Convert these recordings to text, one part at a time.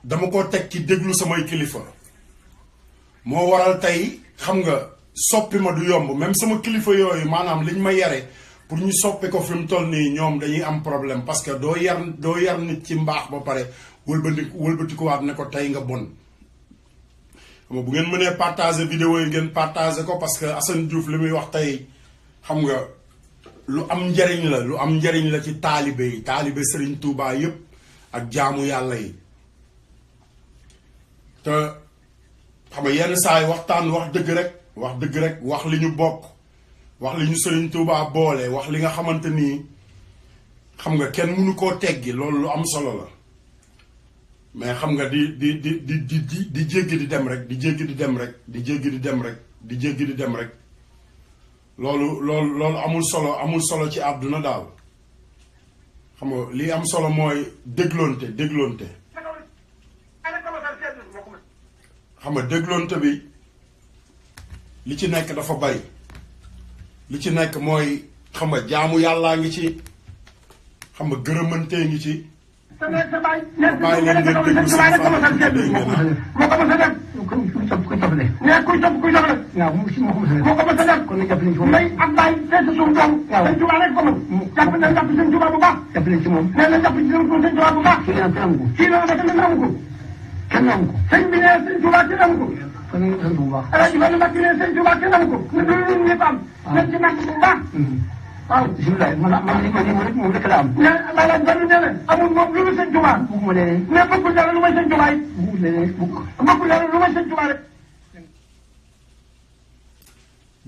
dama ko teg ci déglu samay kilifa moo waral tey xam nga soppi ma du yomb même sama kilifa yooyu maanaam liñ ma yare pour ñu soppi ko fi mu toll nii ñoom dañuy am problème parce que doo yar nit ci mbaax ba pare wëlbatikuwaat ne ko tey nga bon. xam nga bu ngeen mënee partager vidéo yi ngeen partager ko parce que Assane Diouf li muy wax tey xam nga lu am njariñ la ci taalibe Serigne Touba yépp ak jaamu yàlla yi te xam nga yenn saa yi waxtaan wax dëgg rek wax li ñu bokk wax li ñu Serigne Touba boole wax li nga xamante nii xam nga kenn mënu koo teggi loolu lu am solo la mais xam nga di jéggi di dem rek loolu amul solo ci àdduna daal xam nga li am solo mooy dégloonte xam nga dégloonte bi li ci nekk dafa bari li ci nekk mooy xam nga jaamu yàllaa ngi ci xam nga gërëmantee ngi ci bàyyi leen ngeen déglu seen fànn dégg ngeen moo ko mos a def kuy topp de mais kuy topp waaw moo ko mos a def kon nag jàpp nañ ci moom ndey ak bàyyi fees suuf doom sëñ Tuubaa rek ko mën jàpp sëñ Tuubaa bu baax jàpp nañ ci moom nee na jàpp ci sëñ Tuubaa bu baax kii na kenn amu ko kenn amu ko sëñ bi ne sëñ Tuubaa kenn amu ko kon nag sant bu baax Alaaji Fallu Mbàkke ne sëñ Tuubaa kenn amu ko ne du ñun ñëpp am nañ ci nàkk bu baax waaw bisimilah moom rek la am. mais maanaam Badou Ndiaye amul moom lu dul sëñ Tuubaa. bëgguma leneen. mais bëggul dara lu may sëñ Tuubaa yi. bëggul leneen bëggul dara lu may sëñ Tuubaa rek.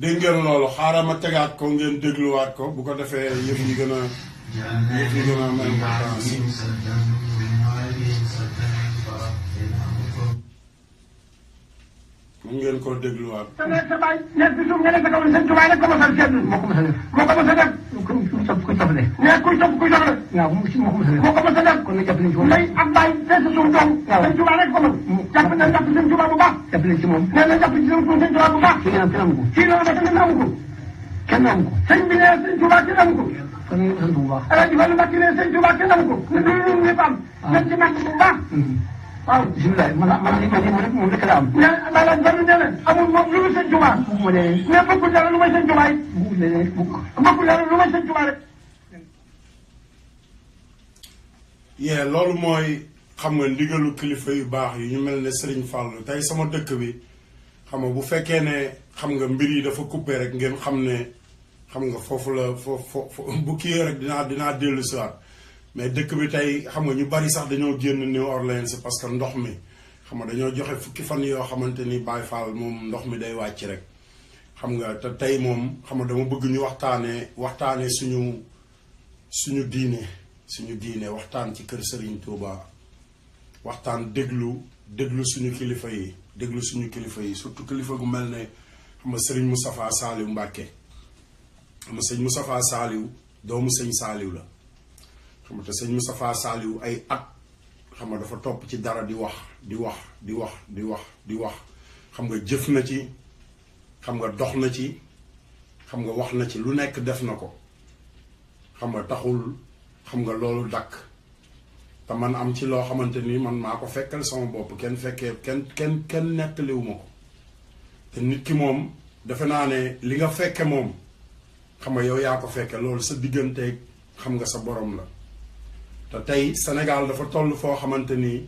dégg ngeen loolu xaaral ma tegaat ko ngeen dégluwaat ko bu ko defee yëf yi gën a am importance. mun ngeen koo dégluwaat. sa baay nekk si suuf nga nekk sa kaw sëñ Tuubaa rek ko mos a seetlu. moo ko mos a def moo ko mos a def. kuy topp de. mais kuy topp de. waaw moo ko mos a def. moo ko mos a def. kon nag jàpp nañ ci moom. ndey ak baay fees suuf doom. waaw sëñ Tuubaa rek ko mën. jàpp sëñ Tuubaa bu baax. jàpp nañ ci moom. nee na jàpp ci sëñ Tuubaa bu baax. kii kenn amu ko. kii noonu kenn amu ko. kenn amu ko. sëñ bi ne sëñ Tuubaa kenn amu ko. kon nag sant bu baax. Alaaji Fallu Mbàkke ne sëñ Tuubaa kenn amu ko. ne du ñun ñëpp am. nañ ci nàkk bu baax. waaw bisimilah moom rek la am. mais maanaam Badou Ndiaye amul moom lu dul sëñ Tuubaa. bëgguma leneen. mais bëggul dara lu may sëñ Tuubaa yi. bëggul leneen bëggul dara lu may sëñ Tuubaa rek. loolu mooy xam nga ndigalu kilifa yu baax yi ñu mel ne Serigne Fallou tey sama dëkk bi xam nga bu fekkee ne xam nga mbir yi dafa coupé rek ngeen xam ne xam nga foofu la foofu bu kii rek dinaa dellu si waat mais dëkk bi tey xam nga ñu bari sax dañoo génn New Orleans parce que ndox mi xam nga dañoo joxe fukki fan yoo xamante ni Baye Fall moom ndox mi day wàcc rek xam nga te tey moom xam nga dama bëgg ñu waxtaanee suñu diine waxtaan ci kër Serigne Touba waxtaan déglu suñu kilifa yi surtout kilifa gu mel ne xam nga Serigne Moustapha Saliou Mbacke xam nga sëñ Moustapha Saliou doomu sëñ Saliou la. xam nga te sëñ Moustapha Saliou ay at xam nga dafa topp ci dara di wax xam nga jëf na ci xam nga dox na ci xam nga wax na ci lu nekk def na ko xam nga taxul xam nga loolu dakk te man am ci loo xamante ni man maa ko fekkal sama bopp kenn nettaliwu ma ko te nit ki moom defe naa ne li nga fekke moom xam nga yow yaa ko fekke loolu sa digganteeg xam nga sa borom la. te tey Sénégal dafa toll foo xamante ni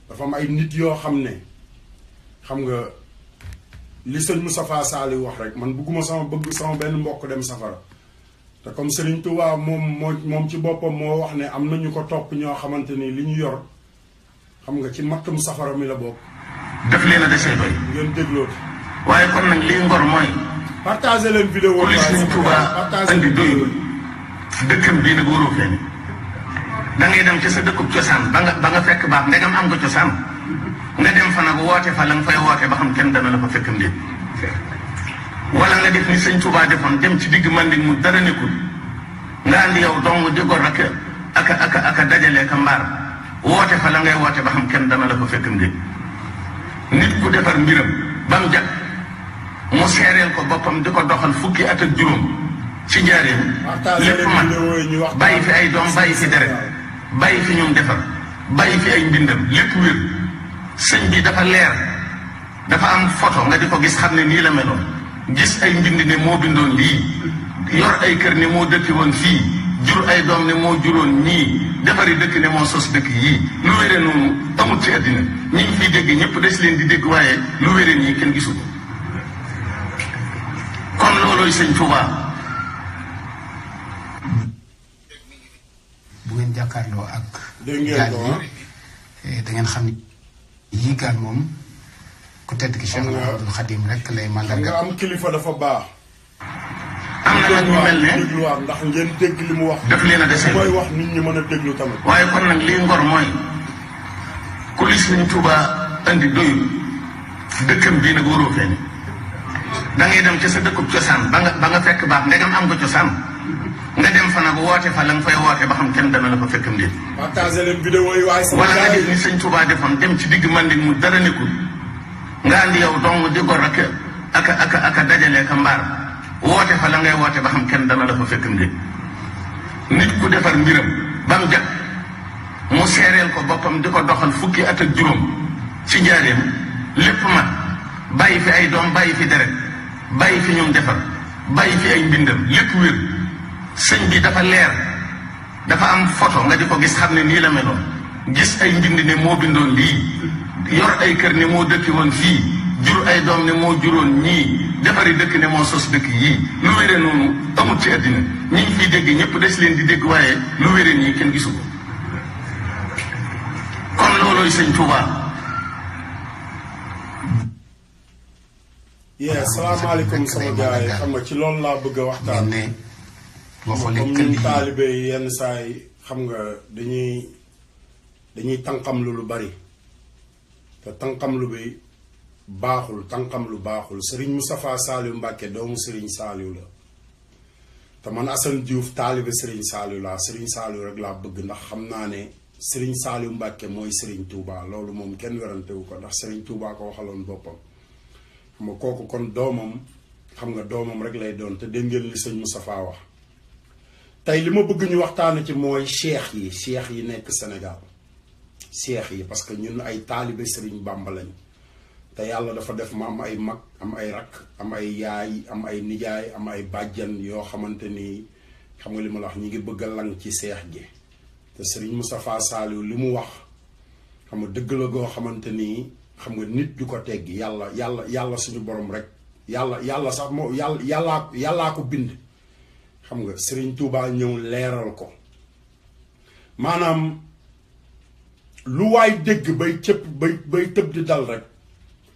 dafa am ay nit yoo xam ne xam nga li sëñ Moustapha Saliou wax rek man bëgguma bëgg sama benn mbokk dem safara te comme Serigne Touba moom ci boppam moo wax ne am na ñu ko topp ñoo xamante ni li ñu yor xam nga ci mattum safara mi la bokk. def leen a desee doy. ngeen dégloo. waaye kon nag lii ngor mooy. partagé leen vidéo bi Serigne Touba andi doyul dëkkam bii nag waroo fenn. da ngay dem ci sa dëkkub cosaan ba nga fekk baax ndegam am nga cosaan nga dem fa nag woote fa la nga fay woote ba xam kenn dana la fa fekkam déet wala nga def ni sëñ Tuubaa defoon dem ci digg Manding mu dara nekkul nga andi yow dong di gor aka dajale ka mbaar woote fa la ngay woote ba xam kenn dana la fa fekkam déet nit ku defar mbiram ba mu jag mu seereel ko boppam di ko doxal fukki at ak juróom ci njaareem lépp man bàyyi fi ay doom bàyyi fi deret bàyyi fi ñoom defar bàyyi fi ay mbindam lépp wér sëñ bi dafa leer dafa am photo nga di ko gis xam ne nii la meloon gis ay mbind ne moo bindoon lii yor ay kër ne moo dëkki woon fii jur ay doom ne moo juróon ñii defari dëkk ne moo sos dëkk yii lu wéree noonu amul ci àddina ñi ngi fiy dégg ñëpp des leen di dégg waaye lu wéree nii kenn gisu ko kon loolooy sëñ Tuubaa. bu ngeen jàkkaarloo ak gaal yi da ngeen xam ne yii gaal moom ku tedd ki Cheikh Ahmadul Xadim rek lay màndarga. nga am kilifa dafa baax. am na nag ñu mel ne dégluwaat ndax ngeen dégg li mu wax. daf leen a dese mooy wax nit ñi mën a déglu tamit. waaye kon nag lii ngor mooy ku li sëñ Tuubaa andi doyul dëkkam bii nag waroo fee ne da ngay dem ca sa dëkkub cosaan ba nga fekk baax ndegam am nga cosaan nga dem fa nag woote fa la nga fay woote ba xam kenn dana la fa fekkam déet. partagé leen vidéo yi waaye sama wala nga def ni sëñ Tuubaa defoon dem ci digg Manding mu dara nekkul nga andi yow dong di gor ak dajale ka mbaar woote fa la ngay woote ba xam kenn dana la fa fekkam déet. nit ku defar mbiram ba mu jag mu seereel ko boppam di ko doxal fukki at ak juróom ci njaareem lépp mat bàyyi fi ay doom bàyyi fi deret bàyyi fi ñoom defar bàyyi fi ay mbindam lépp wér sëñ bi dafa leer dafa am photo nga di ko gis xam ne nii la meloon gis ay mbind ne moo bindoon lii yor ay kër ne moo dëkki woon fii jur ay doom ne moo juróon ñii defari dëkk ne moo sos dëkk yii lu wéree noonu amul ci àddina ñi ngi fiy dégg ñëpp des leen di dégg waaye lu wéree nii kenn gisu ko kon loolooy sëñ Tuubaa. salaamaaleykum sama gars yi xam nga ci loolu laa bëgg a waxtaan. comme ñun taalibe yi yenn saa yi xam nga dañuy tànqamlu lu bari te tànqamlu bi baaxul tànqamlu baaxul Serigne Moustapha Saliou Mbacke doomu Serigne Saliou la te man Assane Diouf taalibe Serigne Saliou laa Serigne Saliou rek laa bëgg ndax xam naa ne Serigne Saliou Mbacke mooy Serigne Touba loolu moom kenn werantewu ko ndax Serigne Touba ko waxaloon boppam. xam nga kooku kon doomam xam nga doomam rek lay doon te dégg ngeen li sëñ Moustapha wax tey li ma bëgg ñu waxtaane ci mooy cheikh yi nekk Sénégal cheikh yi parce que ñun ay taalibe Serigne Bamba lañ te yàlla dafa def ma am ay mag am ay rakk am ay yaay am ay nijaay am ay bàjjan yoo xamante ni xam nga li ma la wax ñi ngi bëgg a lang ci cheikh gi te Serigne Moustapha Saliou li mu wax xam nga dëgg la goo xamante ni xam nga nit du ko teggi yàlla suñu borom rek yàlla sax moo yàllaa ko bind xam nga Serigne Touba ñëw leeral ko maanaam lu waay dégg bay tëb di dal rek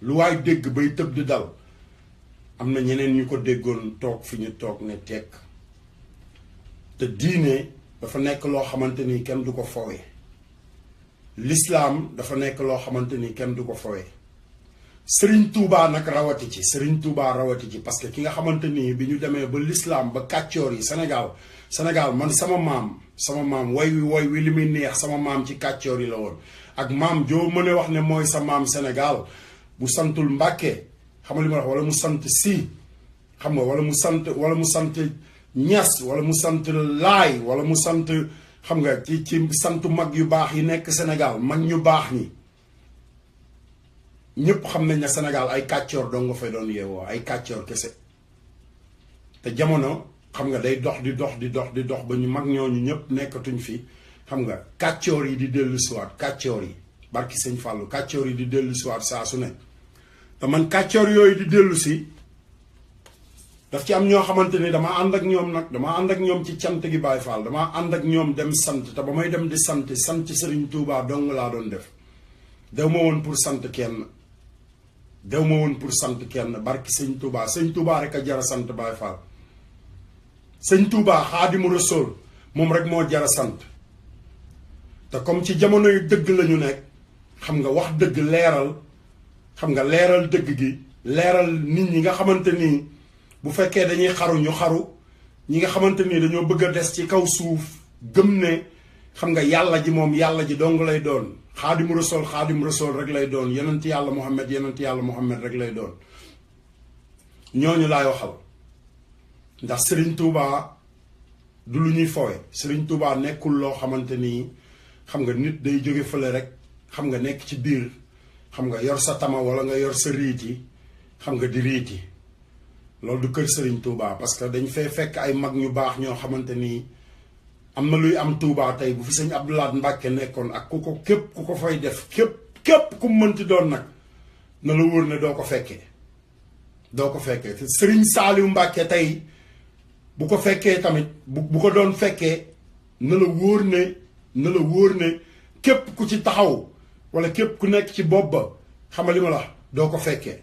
lu waay dégg bay tëb di dal am na ñeneen ñu ko déggoon toog fi ñu toog ne tekk te diine dafa nekk loo xamante ni kenn du ko fowee l'islam dafa nekk loo xamante ni kenn du ko fowee Serigne Touba nag rawati ci Serigne Touba rawati ci parce que ki nga xamante ni bi ñu demee ba l'islam ba kàccoor yi Sénégal man sama maam woy wi li muy neex sama maam ci kàccoor yi la woon ak maam joo mën a wax ne mooy sa maam Sénégal bu santul Mbàkke xam nga li ma wax wala mu sant si xam nga wala mu sant Ñas wala mu sant Laay wala mu sant xam nga ci santu mag yu baax yi nekk Sénégal mag ñu baax ñi ñëpp xam nañ ne Sénégal ay kàccoor doo nga fay doon yeewoo ay kàccoor kese te jamono xam nga day dox di dox ba ñu mag ñooñu ñëpp nekkatuñ fi xam nga kàccoor yi di dellu siwaat kàccoor yi barki sëñ Fallou kàccoor yi di dellu siwaat saa su ne te man kàccoor yooyu di dellu si daf ci am ñoo xamante ni dama ànd ak ñoom ci cant gi Baye Fall dama ànd ak ñoom dem sant te ba may dem di sant Serigne Touba dong laa doon def dew ma woon pour sant kenn barki sëñ Touba rek a jara sant Baye Fall sëñ Touba Xaadimu Rasuul moom rek moo jara sant te comme ci jamono yu dëgg lañu nekk xam nga wax dëgg leeral dëgg gi leeral nit ñi nga xamante ni bu fekkee dañuy xaru ñu xaru ñi nga xamante ni dañoo bëgg a des ci kaw suuf gëm ne xam nga yàlla ji dong lay doon Xaadimu Rasuul rek lay doon yonent yàlla Muhammad rek lay doon ñooñu laay waxal ndax Serigne Touba du lu ñuy fowe Serigne Touba nekkul loo xamante ni xam nga nit day jóge fële rek xam nga nekk ci biir xam nga yor sa tama wala nga yor sa riiti xam nga di riiti loolu du kër Serigne Touba parce que dañ fay fekk ay mag ñu baax ñoo xamante ni am na luy am Touba tey bu fi sëñ Abdou Lahad Mbacké nekkoon ak ku ko képp ku ko fay def képp ku mënti doon nag na la wóor ne doo ko fekkee te Serigne Saliou Mbacké tey bu ko fekkee tamit bu ko doon fekkee na la wóor ne képp ku ci taxaw wala képp ku nekk ci bopp ba xamal li ma la doo ko fekkee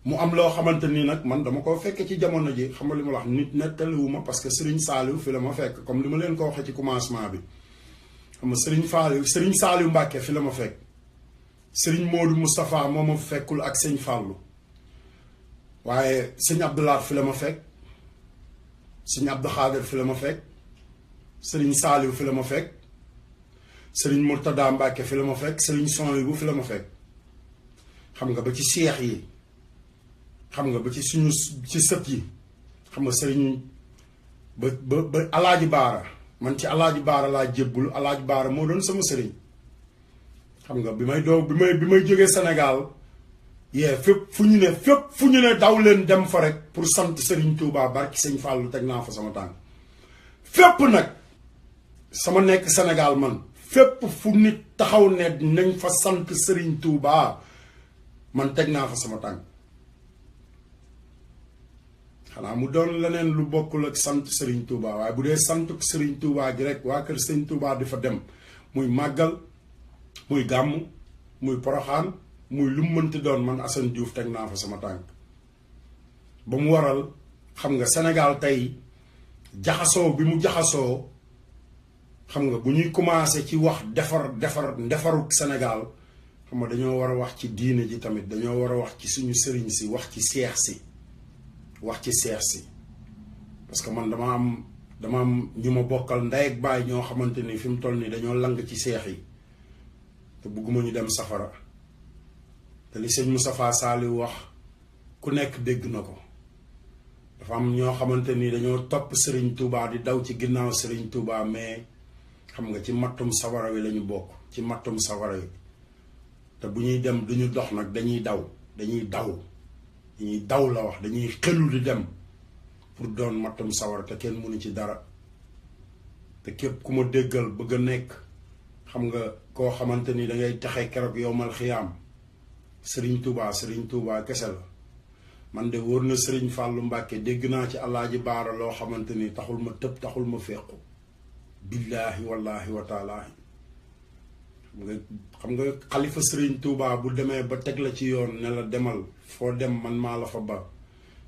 mu am loo xamante ni nag man dama ko fekkee ci jamono ji xamal li ma la wax nit nettaliwuma parce que Serigne Saliou fi la ma fekk comme li ma leen ko waxee ci commencement bi xam nga Serigne Saliou Mbacké fi la ma fekk Serigne Modou Moustapha moo ma fekkul ak sëñ Fallou waaye sëñ Abdou Lahad fi la ma fekk sëñ Abdou Khader fi la ma fekk Serigne Saliou fi la ma fekk Serigne Mourtada Mbacké fi la ma fekk Serigne Souhaïbou fi la ma fekk xam nga ba ci seex yi xam nga ba ci suñu ci sët yi xam nga Serigne ba Alaaji Baara man ci Alaaji Baara laa jébbul Alaaji Baara moo doon sama Serigne xam nga bi may jógee Sénégal fépp fu ñu ne daw leen dem fa rek pour sant Serigne Touba barki sëñ Fallou teg naa fa sama tànk fépp nag sama nekk Sénégal man fépp fu nit taxaw ne nañ fa sant Serigne Touba man teg naa fa sama tànk xanaa mu doon leneen lu bokkul ak sant Serigne Touba waaye bu dee sant Serigne Touba gi rek waa kër Serigne Touba di fa dem muy màggal muy gàmm muy poroxaan muy lu mu mënti doon man Assane Diouf teg naa fa sama tànk ba mu waral xam nga Sénégal tey jaxasoo bi mu jaxasoo xam nga bu ñuy commencé ci wax defaruk Sénégal xam nga dañoo war a wax ci diine ji tamit dañoo war a wax ci suñu sëriñ si wax ci seex si parce que man dama am ñu ma bokkal ndey ak baay ñoo xamante ni fi mu toll nii dañoo lang ci seex yi te bugguma ñu dem safara te li sëñ Moustapha Saliou wax ku nekk dégg na ko dafa am ñoo xamante ni dañoo topp Serigne Touba di daw ci ginnaaw Serigne Touba mais xam nga ci mattum sawara wi lañu bokk ci mattum sawara wi te bu ñuy dem duñu dox nag dañuy daw la wax dañuy xelu di dem pour doon mattum sawara te kenn mënu ci dara te képp ku ma déggal bëgg a nekk xam nga koo xamante ni dangay taxe keroog yowmal xiyaam Serigne Touba kese la man de wóor na Serigne Fallou Mbacké dégg naa ci Alaaji Baara loo xamante ni taxul ma tëb taxul ma fequ billaahi wallaahi wa taalaahi xam nga xalifa Serigne Touba bu demee ba teg la ci yoon ne la demal foo dem man maa la fa ba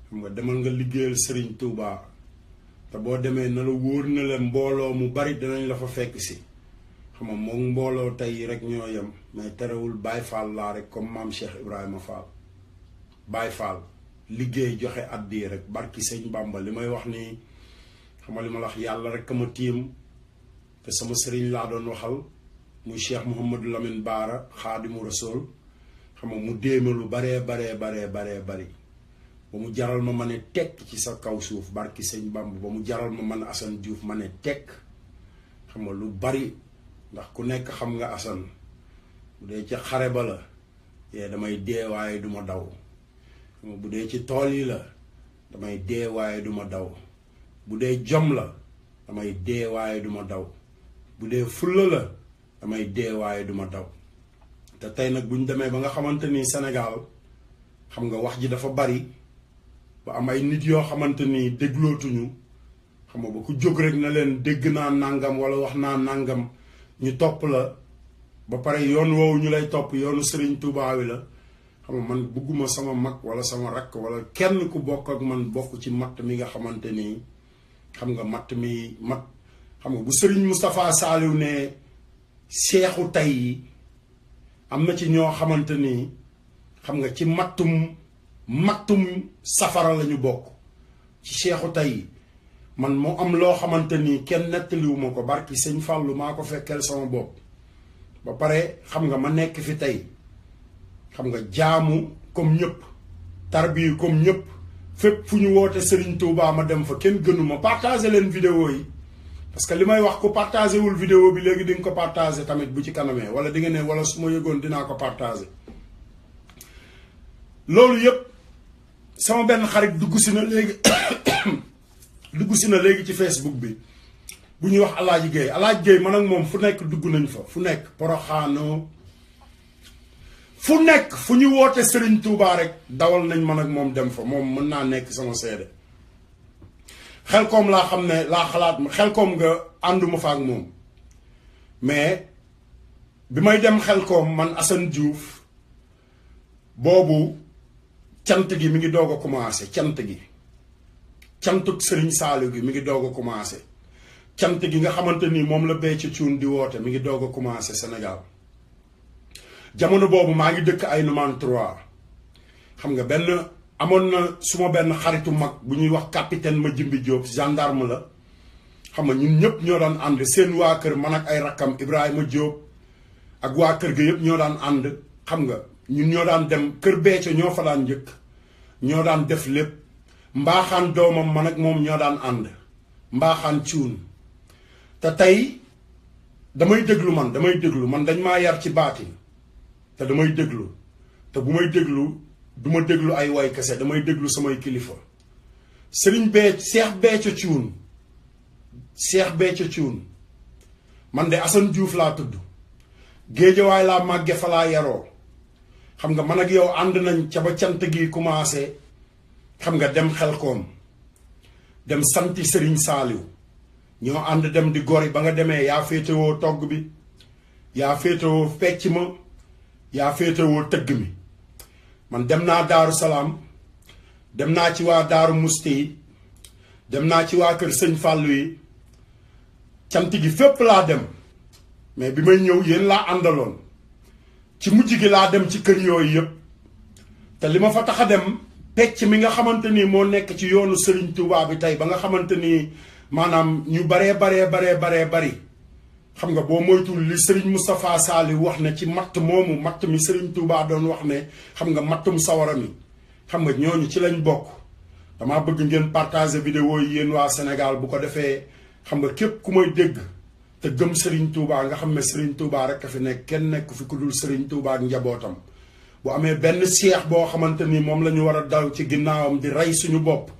xam nga demal nga liggéeyal Serigne Touba te boo demee na la wóor na la mbooloo mu bari dinañ la fa fekk si xam nga moom mbooloo tey rek ñoo yem mais terewul Baye Fall laa rek comme maam Cheikh Ibrahima Fall Baye Fall liggéey joxe addi rek barki sëñ Bamba li may wax nii xam nga li ma la wax yàlla rek ma tiim te sama sëriñ laa doon waxal muy Cheikh Mouhamadou Lamine Baara Xaadimu Rasool xam nga mu déema lu baree bari ba mu jaral ma ne tekk ci sa kaw suuf barki sëñ Bamba ba mu jaral ma man Assane Diouf ma ne tekk xam nga lu bari ndax ku nekk xam nga Assane bu dee ci xare ba la damay dee waaye duma daw bu dee ci tool yi la damay dee waaye duma daw bu dee jom la damay dee waaye duma daw bu dee fulla la damay dee waaye duma daw te tey nag buñ demee ba nga xamante ni Sénégal xam nga wax ji dafa bari ba am ay nit yoo xamante ni déglootuñu xam nga ba ku jóg rek na leen dégg naa nangam wala wax naa nangam ñu topp la ba pare yoon woowu ñu lay topp yoonu Serigne Touba wi la xam nga man bugguma sama mag wala sama rakk wala kenn ku bokk ak man bokk ci matt mi nga xamante ni xam nga matt xam nga bu Serigne Moustapha Saliou ne seexu tey yi am na ci ñoo xamante ni xam nga ci mattum safara lañu bokk ci seexu tey man moo am loo xamante ni kenn nettaliwuma ko barki sëñ Fallou maa ko fekkeel sama bopp ba pare xam nga ma nekk fi tey xam nga jaamu comme ñëpp tarbiyu comme ñëpp fépp fu ñu woote Serigne Touba ma dem fa kenn gënuma partager leen vidéo yi parce que li may wax ku partagé wul vidéo bi léegi di nga ko partagé tamit bu ci kanamee wala di nga ne wala su ma yëgoon dinaa ko partagé loolu yëpp sama benn xarit dugg si na léegi ci Facebook bi bu ñuy wax Alaaji Gueye man ak moom fu nekk dugg nañ fa fu nekk Poroxaano fu nekk fu ñu woote Serigne Touba rek dawal nañ man ak moom dem fa moom mën naa nekk sama seede Xelkom laa xam ne laa xalaat Xelkom nga ànduma fa ak moom mais bi may dem Xelkom man Assane Diouf boobu cant gi mi ngi doog a commencé cantuk Serigne Saliou gi mi ngi doog a commencé cant gi nga xamante ni moom la Béthio Thioune di woote mi ngi doog a commencé Sénégal jamono boobu maa ngi dëkk ay numéro 3 xam nga amoon na suma benn xaritu mag bu ñuy wax capitaine Madjimbi Diop gendarme la xam nga ñun ñëpp ñoo daan ànd seen waa kër man ak ay rakkam Ibrahima Diop ak waa kër ga yëpp ñoo daan ànd xam nga ñun ñoo daan dem kër Béthio ñoo fa daan njëkk ñoo daan def lépp mbaaxaan doomam man ak moom ñoo daan ànd mbaaxaan Thioune te tey damay déglu man dañ maa yar ci baatin te damay déglu te bu may déglu du ma déglu ay way kese damay déglu samay kilifa Serigne Cheikh Béthio Thioune man de Assane Diouf laa tudd Géejawaay laa màgge fa laa yaroo xam nga man ak yow ànd nañ ca ba cant gi commencé xam nga dem Xelkom dem santi Serigne Saliou ñoo ànd dem di gori ba nga demee yaa féetewoo togg bi yaa féetewoo fecc ma yaa féetewoo tëgg mi man dem naa Daaru Salaam dem naa ci waa Daaru Musti yi dem naa ci waa kër Sëñ Fàllu yi cant gi fépp laa dem mais bi may ñëw yéen laa àndaloon ci mujj gi laa dem ci kër yooyu yëpp te li ma fa tax a dem pecc mi nga xamante ni moo nekk ci yoonu Serigne Touba bi tey ba nga xamante ni maanaam ñu baree bari xam nga boo moytul li Serigne Moustapha Saliou wax ne ci matt mi Serigne Touba doon wax ne xam nga mattum sawara mi xam nga ñooñu ci lañ bokk damaa bëgg ngeen partager vidéo yi yéen waa Sénégal bu ko defee xam nga képp ku may dégg te gëm Serigne Touba nga xam ne Serigne Touba rek a fi nekk kenn nekk fi ku dul Serigne Touba ak njabootam bu amee benn cheikh boo xamante ni moom la ñu war a daw ci ginnaawam di rey suñu bopp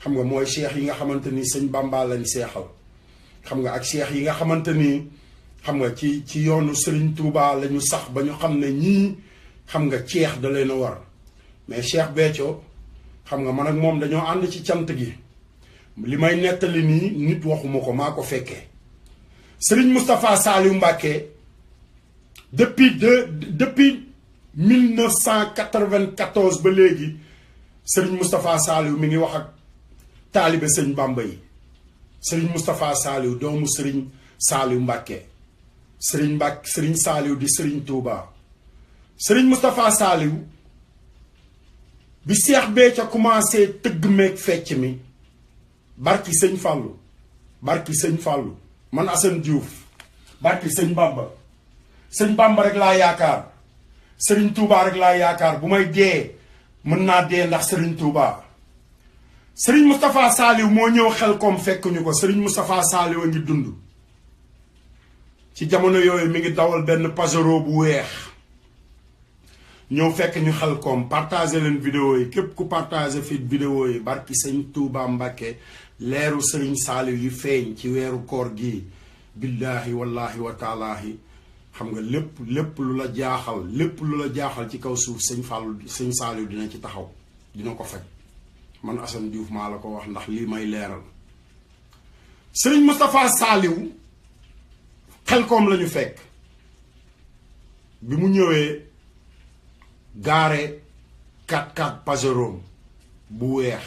xam nga mooy cheikh yi nga xamante ni sëñ Bamba lañ seexal xam nga ak cheikh yi nga xamante ni xam nga ci yoonu Serigne Touba la ñu sax ba ñu xam ne ñii xam nga ceex da leen a war mais Cheikh Béthio xam nga man ak moom dañoo ànd ci cant gi li may nettali nii nit waxuma ko maa ko fekkee Serigne Moustapha Saliou Mbacké depuis 1994 ba léegi Serigne Moustapha Saliou mi ngi wax ak taalibe sëñ Bamba yi Serigne Moustapha Saliou doomu Serigne Saliou Mbacké Serigne Saliou di Serigne Touba Serigne Moustapha Saliou bi Cheikh Béthio commencé tëgg meeg fecc mi barki sëñ Fallou man Assane Diouf barki sëñ Bamba rek laa yaakaar Serigne Touba rek laa yaakaar bu may dee mën naa dee ndax Serigne Touba Serigne Moustapha Saliou moo ñëw Xelkom fekk ñu ko Serigne Moustapha Saliou a ngi dund ci jamono yooyu mi ngi dawal benn Pajero bu weex ñëw fekk ñu Xelkom partagé leen vidéo yi képp ku partagé fi vidéo yi barki sëñ Touba Mbacké leeru Serigne Saliou yi feeñ ci weeru koor gi billaahi wallaahi wa taalaahi xam nga lépp lu la jaaxal ci kaw suuf sëñ Saliou dina ci taxaw dina ko fekk man Assane Diouf maa la ko wax ndax lii may leeral Serigne Moustapha Saliou Xelkom lañu fekk bi mu ñëwee gaare 4x4 Pajero bu weex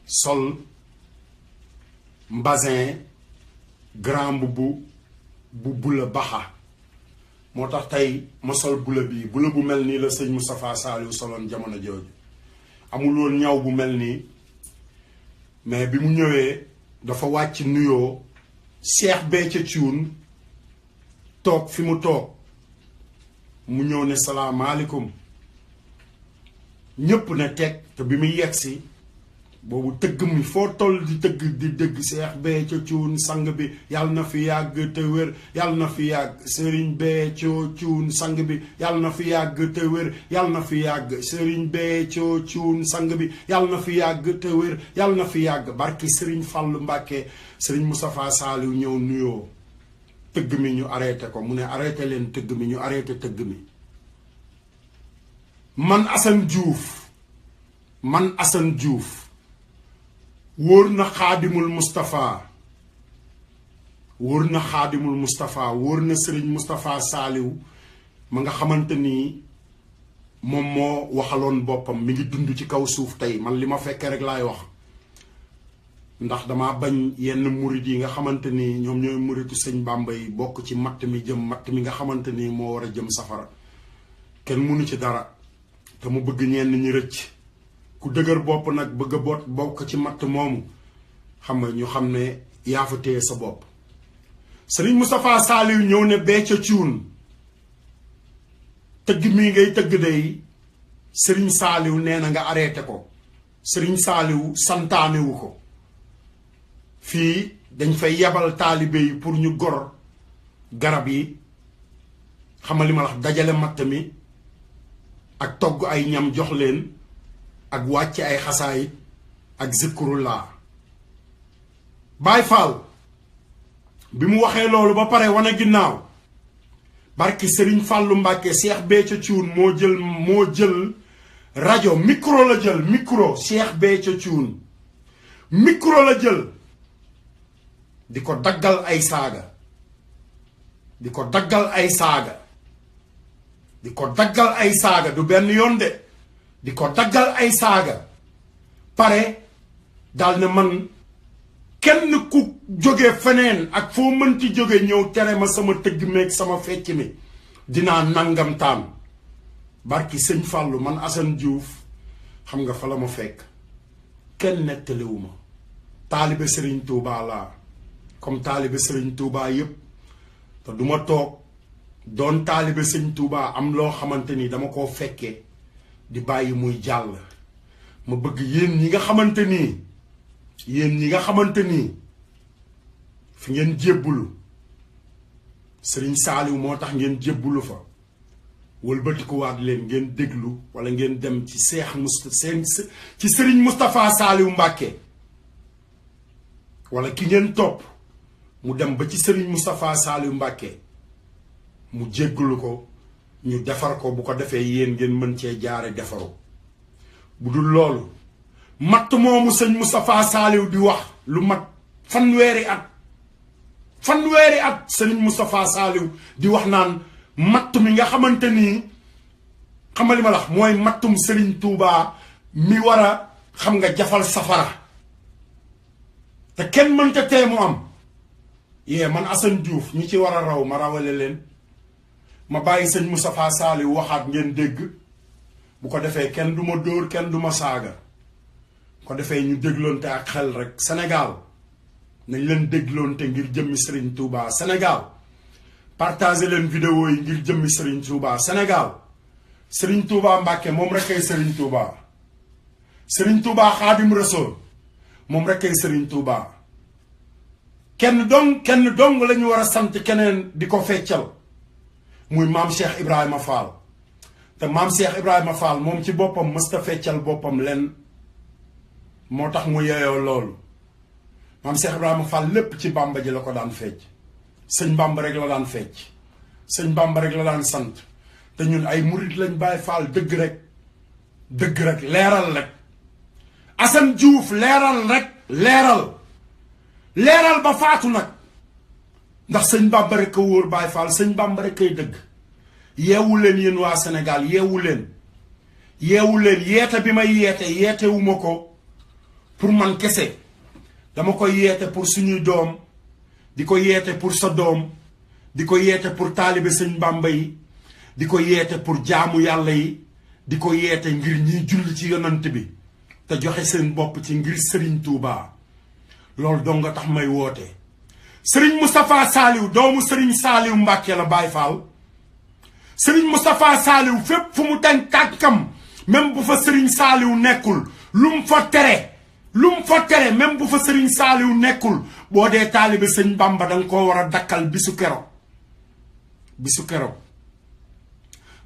sol mbasin grand bu bula baxa moo tax tey ma sol bula bu mel nii la sëñ Moustapha Saliou soloon jamono jooju amul woon ñaw bu mel nii mais bi mu ñëwee dafa wàcc nuyoo Cheikh Béthio Thioune toog fi mu toog mu ñëw ne salaamaaleykum ñépp ne teg te bi muy yegsi boobu tëgg mi foo toll di tëgg di dëgg Cheikh Béthio Thioune sang bi yàlla na fi yàgg te wér yàlla na fi yàgg Serigne Béthio Thioune sang bi yàlla na fi yàgg te wér yàlla na fi yàgg Serigne Béthio Thioune sang bi yàlla na fi yàgg te wér yàlla na fi yàgg barki Serigne Fallou Mbacké Serigne Moustapha Saliou ñëw nuyoo tëgg mi ñu arrêté ko mu ne arrêté leen tëgg mi ñu arrêté tëgg mi man Assane Diouf wóor na xaadimul Moustapha wóor na Serigne Moustapha Saliou ma nga xamante ni moom moo waxaloon boppam mi ngi dund ci kaw suuf tey man li ma fekkee rek laay wax ndax dama bañ yenn murit yi nga xamante ni ñoom ñooy muritu sëñ Bamba yi bokk ci matt mi nga xamante ni moo war a jëm safara kenn mënu ci dara te mu bëgg ñenn ñi rëcc ku dëgër bopp nag bëgg a bokk ci matt moomu xam nga ñu xam ne yaa fa téye sa bopp Serigne Moustapha Saliou ñëw ne Béthio Thioune tëgg mii ngay tëgg day Serigne Saliou nee na nga arrêté ko Serigne Saliou santaanewu ko fii dañ fay yebal taalibe yi pour ñu gor garab yi xamal li ma wax dajale matt mi ak togg ay ñam jox leen ak wàcc ay xasaayit ak zikrullah Baye Fall bi mu waxee loolu ba pare wane ginnaaw barki Serigne Fallou Mbacké Cheikh Béthio Thioune moo jël rajo micro la jël micro Cheikh Béthio Thioune micro la jël di ko daggal ay saaga di ko daggal ay saaga du benn yoon de di ko daggal ay saaga pare daal ne man kenn ku jóge feneen ak foo mënti jóge ñëw tere ma sama tëgg meeg sama fecc mi dinaa nangam taan barki sëñ Fallou man Assane Diouf xam nga fa la ma fekk kenn nettaliwuma taalibe Serigne Touba laa comme taalibe Serigne Touba yépp te duma toog doon taalibe Serigne Touba am loo xamante ni dama koo fekkee di bàyyi muy jàll ma bëgg yéen ñi nga xamante nii fi ngeen jébbulu Serigne Saliou moo tax ngeen jébbulu fa wëlbatikuwaat leen ngeen déglu wala ngeen dem ci ci Serigne Moustapha Saliou Mbacké wala ki ngeen topp mu dem ba ci Serigne Moustapha Saliou Mbacké mu jéggulu ko ñu defar ko bu ko defee yéen ngeen mën cee jaare defaru bu dul loolu matt moomu sëñ Moustapha Saliou di wax lu mat fanweeri at sëñ Moustapha Saliou di wax naan matt mi nga xamante nii xamali ma la mooy mattum Serigne Touba mi war a xam nga jafal safara te kenn mënta tee mu am man Assane Diouf ñi ci war a raw ma rawale leen ma bàyyi sëñ Moustapha Saliou waxaat ngeen dégg bu ko defee kenn du ma dóor kenn du ma saaga ko defee ñu dégloonte ak xel rek Sénégal nañ leen dégloonte ngir jëmmi Serigne Touba Sénégal partagé leen vidéo yi ngir jëmmi Serigne Touba Sénégal Serigne Touba Mbacké moom rek ay Serigne Touba Serigne Touba Xaadim Rasul moom rek ay Serigne Touba kenn dong la ñu war a sant keneen di ko feccal muy maam Cheikh Ibrahima Fall te maam Cheikh Ibrahima Fall moom ci boppam mësta feccal boppam len moo tax mu yeyoo loolu maam Cheikh Ibrahima Fall lépp ci Bamba ji la ko daan fecc sëñ Bamba rek la daan fecc sëñ Bamba rek la daan sant te ñun ay murit lañ Baye Fall dëgg rek leeral rek Assane Diouf leeral ba faatu nag ndax sëñ Bamba rek a wóor Baye Fall sëñ Bamba rek kay dëgg yeewu leen yéen waa Sénégal yeewu leen yeete bi may yeetewuma ko pour man kese dama koy yeete pour suñuy doom di ko yeete pour sa doom di ko yeete pour taalibe sëñ Bamba yi di ko yeete pour jaamu yàlla yi di ko yeete ngir ñiy julli ci yonant bi te joxe seen bopp ci ngir Serigne Touba loolu dong nga tax may woote Serigne Moustapha Saliou doomu Serigne Saliou Mbacké la Baye Fall Serigne Moustapha Saliou fépp fu mu teg tànkam même bu fa Serigne Saliou nekkul lu mu fa tere lum fa tere même bu fa Serigne Saliou nekkul boo dee taalibe Sëñ Bamba danga koo war a dakkal bisu keroog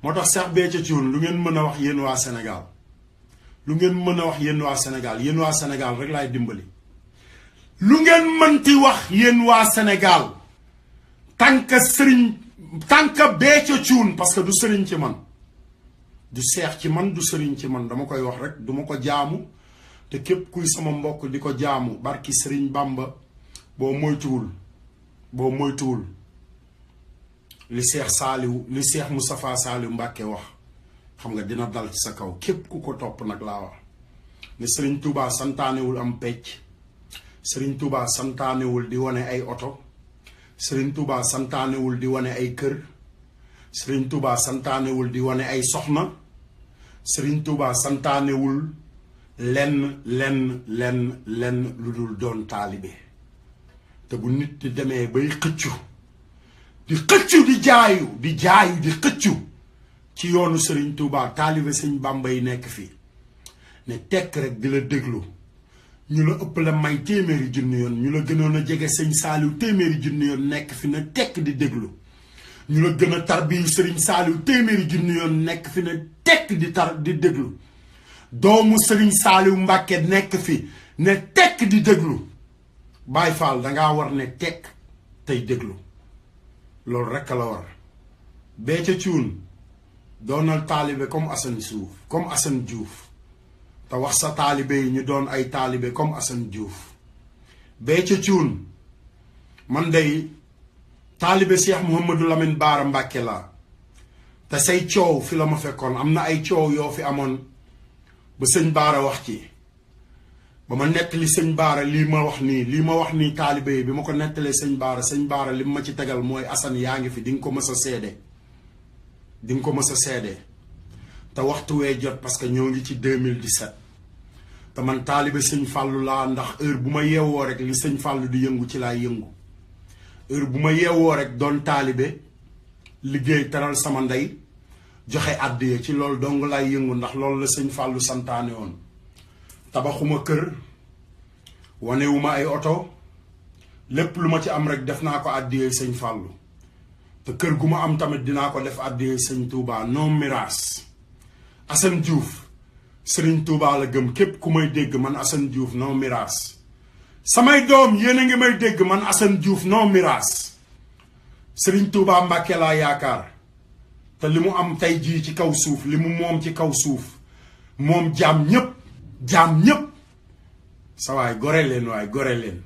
moo tax Cheikh Béthio Thioune lu ngeen mën a wax yéen waa Sénégal lu ngeen mën a wax yéen waa Sénégal yéen waa Sénégal rek laay dimbali lu ngeen mënti wax yéen waa Sénégal tant que Béthio Thioune parce que du sëriñ ci man du seex ci man du sëriñ ci man dama koy wax rek duma ko jaamu te képp kuy sama mbokk di ko jaamu barki Sëriñ Bamba boo moytuwul li Seex Moustapha Saliou Mbacké wax xam nga dina dal ci sa kaw képp ku ko topp nag laa wax ne Sëriñ Touba santaanewul am pecc Sëriñ Touba santaanewul di wane ay oto Sëriñ Touba santaanewul di wane ay kër Sëriñ Touba santaanewul di wane ay soxna Sëriñ Touba santaanewul lenn lu dul doon taalibe te bu nit di demee bay xëccu di xëccu ci yoonu Sëriñ Touba taalibe Sëñ Bamba yi nekk fi ne tekk rek di la déglu ñu la ëpp la may téeméeri junni yoon ñu la gënoon a jege Sëñ Saliou téeméeri junni yoon nekk fi ne tekk di déglu ñu la gën a tarbiyu Sëriñ Saliou téeméeri junni yoon nekk fi ne tekk di déglu doomu Sëriñ Saliou Mbacké nekk fi ne tekk di déglu Baay Faal dangaa war ne tekk tey déglu loolu rekk la war Béthio Thioune doonal taalibe comme Assane Diouf te wax sa taalibe yi ñu doon ay taalibe comme Assane Diouf Béthio Thioune man day taalibe Cheikh Mouhamadou Lamine Bara Mbacké la te say coow fi la ma fekkoon am na ay coow yoo fi amoon ba Sëñ Bara wax ci ba ma nettali Sëñ Bara lii ma wax nii taalibe yi bi ma ko nettalee Sëñ Bara li ma ci tegal mooy Assane yaa ngi fi di nga ko mës a seede te waxtu wee jot parce que ñoo ngi ci 2017 te man taalibe Sëñ Fallou laa ndax heure bu ma yeewoo rek li Sëñ Fallou di yëngu ci laay yëngu heure bu ma yeewoo rek doon taalibe liggéey teral sama ndey joxe àddiya ci loolu dong laay yëngu ndax loolu la Sëñ Fallou santaane woon tabaxuma kër wanewuma ay oto lépp lu ma ci am rek def naa ko àddiyee Sëñ Fallou te kër gu ma am tamit dinaa ko def àddiyee Sëñ Touba non miraas Assane Diouf Sëriñ Touba la gëm képp ku may dégg man Assane Diouf non miraas samay doom yéen a ngi may dégg man Assane Diouf non miraas Sëriñ Touba Mbacké laa yaakaar te li mu am tey jii ci kaw suuf li mu moom ci kaw suuf moom jaam ñépp sa waay gore leen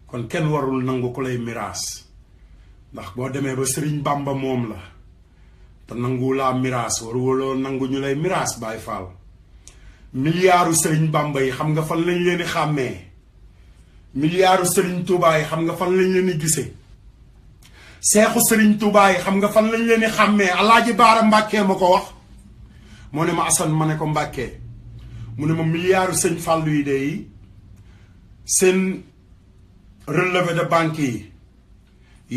kon kenn warul nangu ku lay miraas ndax boo demee ba Sëriñ Bamba moom la te nangu laa miraas waruloo nangu ñu lay miraas Baay Faal miliyaaru Sëriñ Bamba yi xam nga fan lañ leen di xàmmee miliyaaru Sëriñ Touba yi xam nga fan lañ leen di gisee seexu Sëriñ Touba yi xam nga fan lañ leen di xàmmee Alaaji Baara Mbacké ma ko wax moo ne ma Assane ma ne ko Mbacké mu ne ma miliyaaru Sëñ Fallou yi de yi seen relevé de banque yi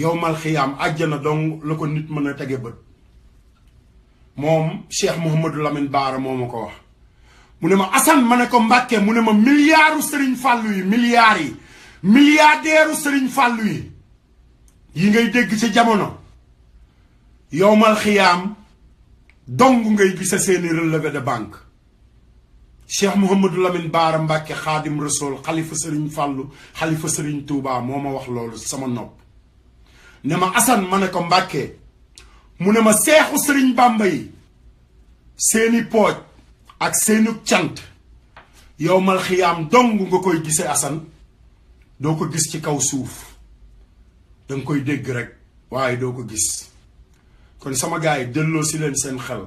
yowmal xiyaam àjjana dong la ko nit mën a tege bët moom Cheikh Mouhamadou Lamine Bara moo ma ko wax mu ne ma Assane ma ne ko Mbacké mu ne ma miliyaaru Sëriñ Fallou yi milliardaire Sëriñ Fallou yi ngay dégg ci jamono yowmal xiyaam dong ngay gisa seeni relevé de banque Cheikh Mouhamadou Lamine Bara Mbacké Xaadim Rasoul xalifa Sëriñ Fallou xalifa Sëriñ Touba moo ma wax loolu sama nopp ne ma Assane ma ne ko Mbacké mu ne ma seexu Sëriñ Bamba yi seeni pooj ak seeni cant yowmal xiyaam dong nga koy gise Assane doo ko gis ci kaw suuf danga koy dégg rek waaye doo ko gis kon sama gars yi delloo si leen seen xel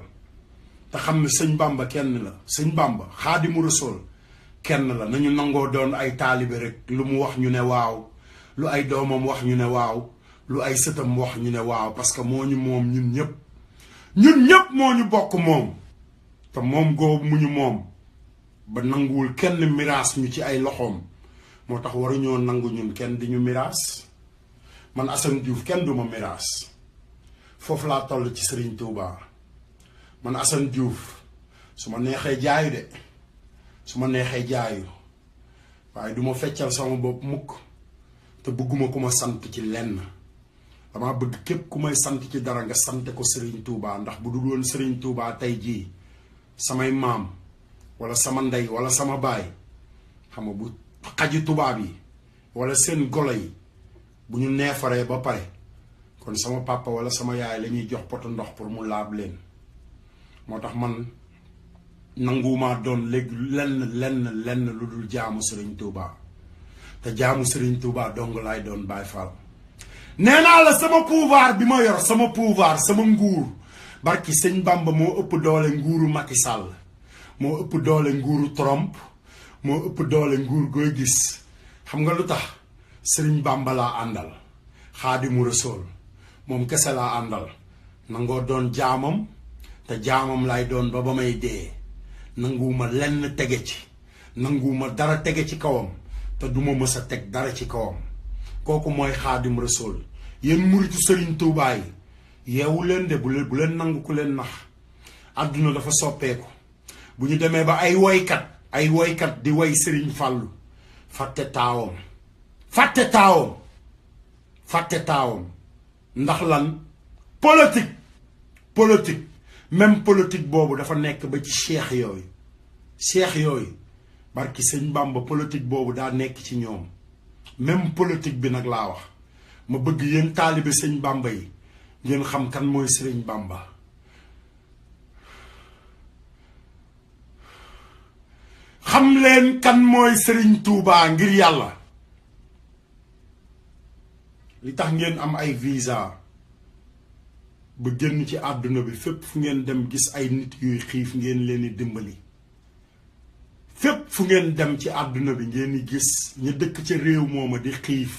te xam ne Sëñ Bamba kenn la Sëñ Bamba Xaadimu Rasuul kenn la nañu nangoo doon ay taalibe rek lu mu wax ñu ne waaw lu ay doomam wax ñu ne waaw lu ay sëtam wax ñu ne waaw parce que moo ñu moom ñun ñëpp moo ñu bokk moom te moom googu mu ñu moom ba nanguwul kenn miraas ñu ci ay loxoom moo tax waruñoo nangu ñun kenn di ñu miraas man Assane Diouf kenn duma miraas foofu laa toll ci Sëriñ Touba man Assane Diouf su ma neexee jaayu de su ma neexee jaayu waaye duma feccal sama bopp mukk te bëgguma ku ma sant ci lenn dama bëgg képp ku may sant ci dara nga sante ko Serigne Touba ndax bu dul woon Serigne Touba tey jii samay maam wala sama ndey wala sama baay xam nga bu xaji tubaab yi wala seen golo yi bu ñu neefaree ba pare kon sama papa wala sama yaay la ñuy jox poto ndox pour mu laab leen moo tax man nanguwumaa doon léegi lenn lu dul jaamu Serigne Touba te jaamu Serigne Touba dong laay doon Baye Fall. nee naa la sama pouvoir bi ma yor sama pouvoir sama nguur barki sëñ Bamba moo ëpp doole nguuru Macky Sall moo ëpp doole nguuru Trump moo ëpp doole nguur gooy gis xam nga lu tax Serigne Bamba laa àndal Xaadimu Rasuul moom kese laa àndal nangoo doon jaamam te jaamam lay doon ba may dee nanguwuma lenn tege ci nanguwuma dara tege ci kawam te duma mës a teg dara ci kawam kooku mooy Xaadimu Rasuul yéen muritu Serigne Touba yi yeewu leen de bu leen nangu ku leen nax àdduna dafa soppeeku bu ñu demee ba ay woykat di woy Serigne Fallou fàtte taawam ndax lan politique même politique boobu dafa nekk ba ci cheikh yooyu barki sëñ Bamba politique boobu daa nekk ci ñoom même politique bi nag laa wax ma bëgg yéen taalibe sëñ Bamba yi ngeen xam kan mooy Serigne Bamba xam leen kan mooy Serigne Touba ngir yàlla li tax ngeen am ay visa ba génn ci àdduna bi fépp fu ngeen dem gis ay nit yuy xiif ngeen leen di dimbali fépp fu ngeen dem ci àdduna bi ngeen di gis ñu dëkk ca réew mooma di xiif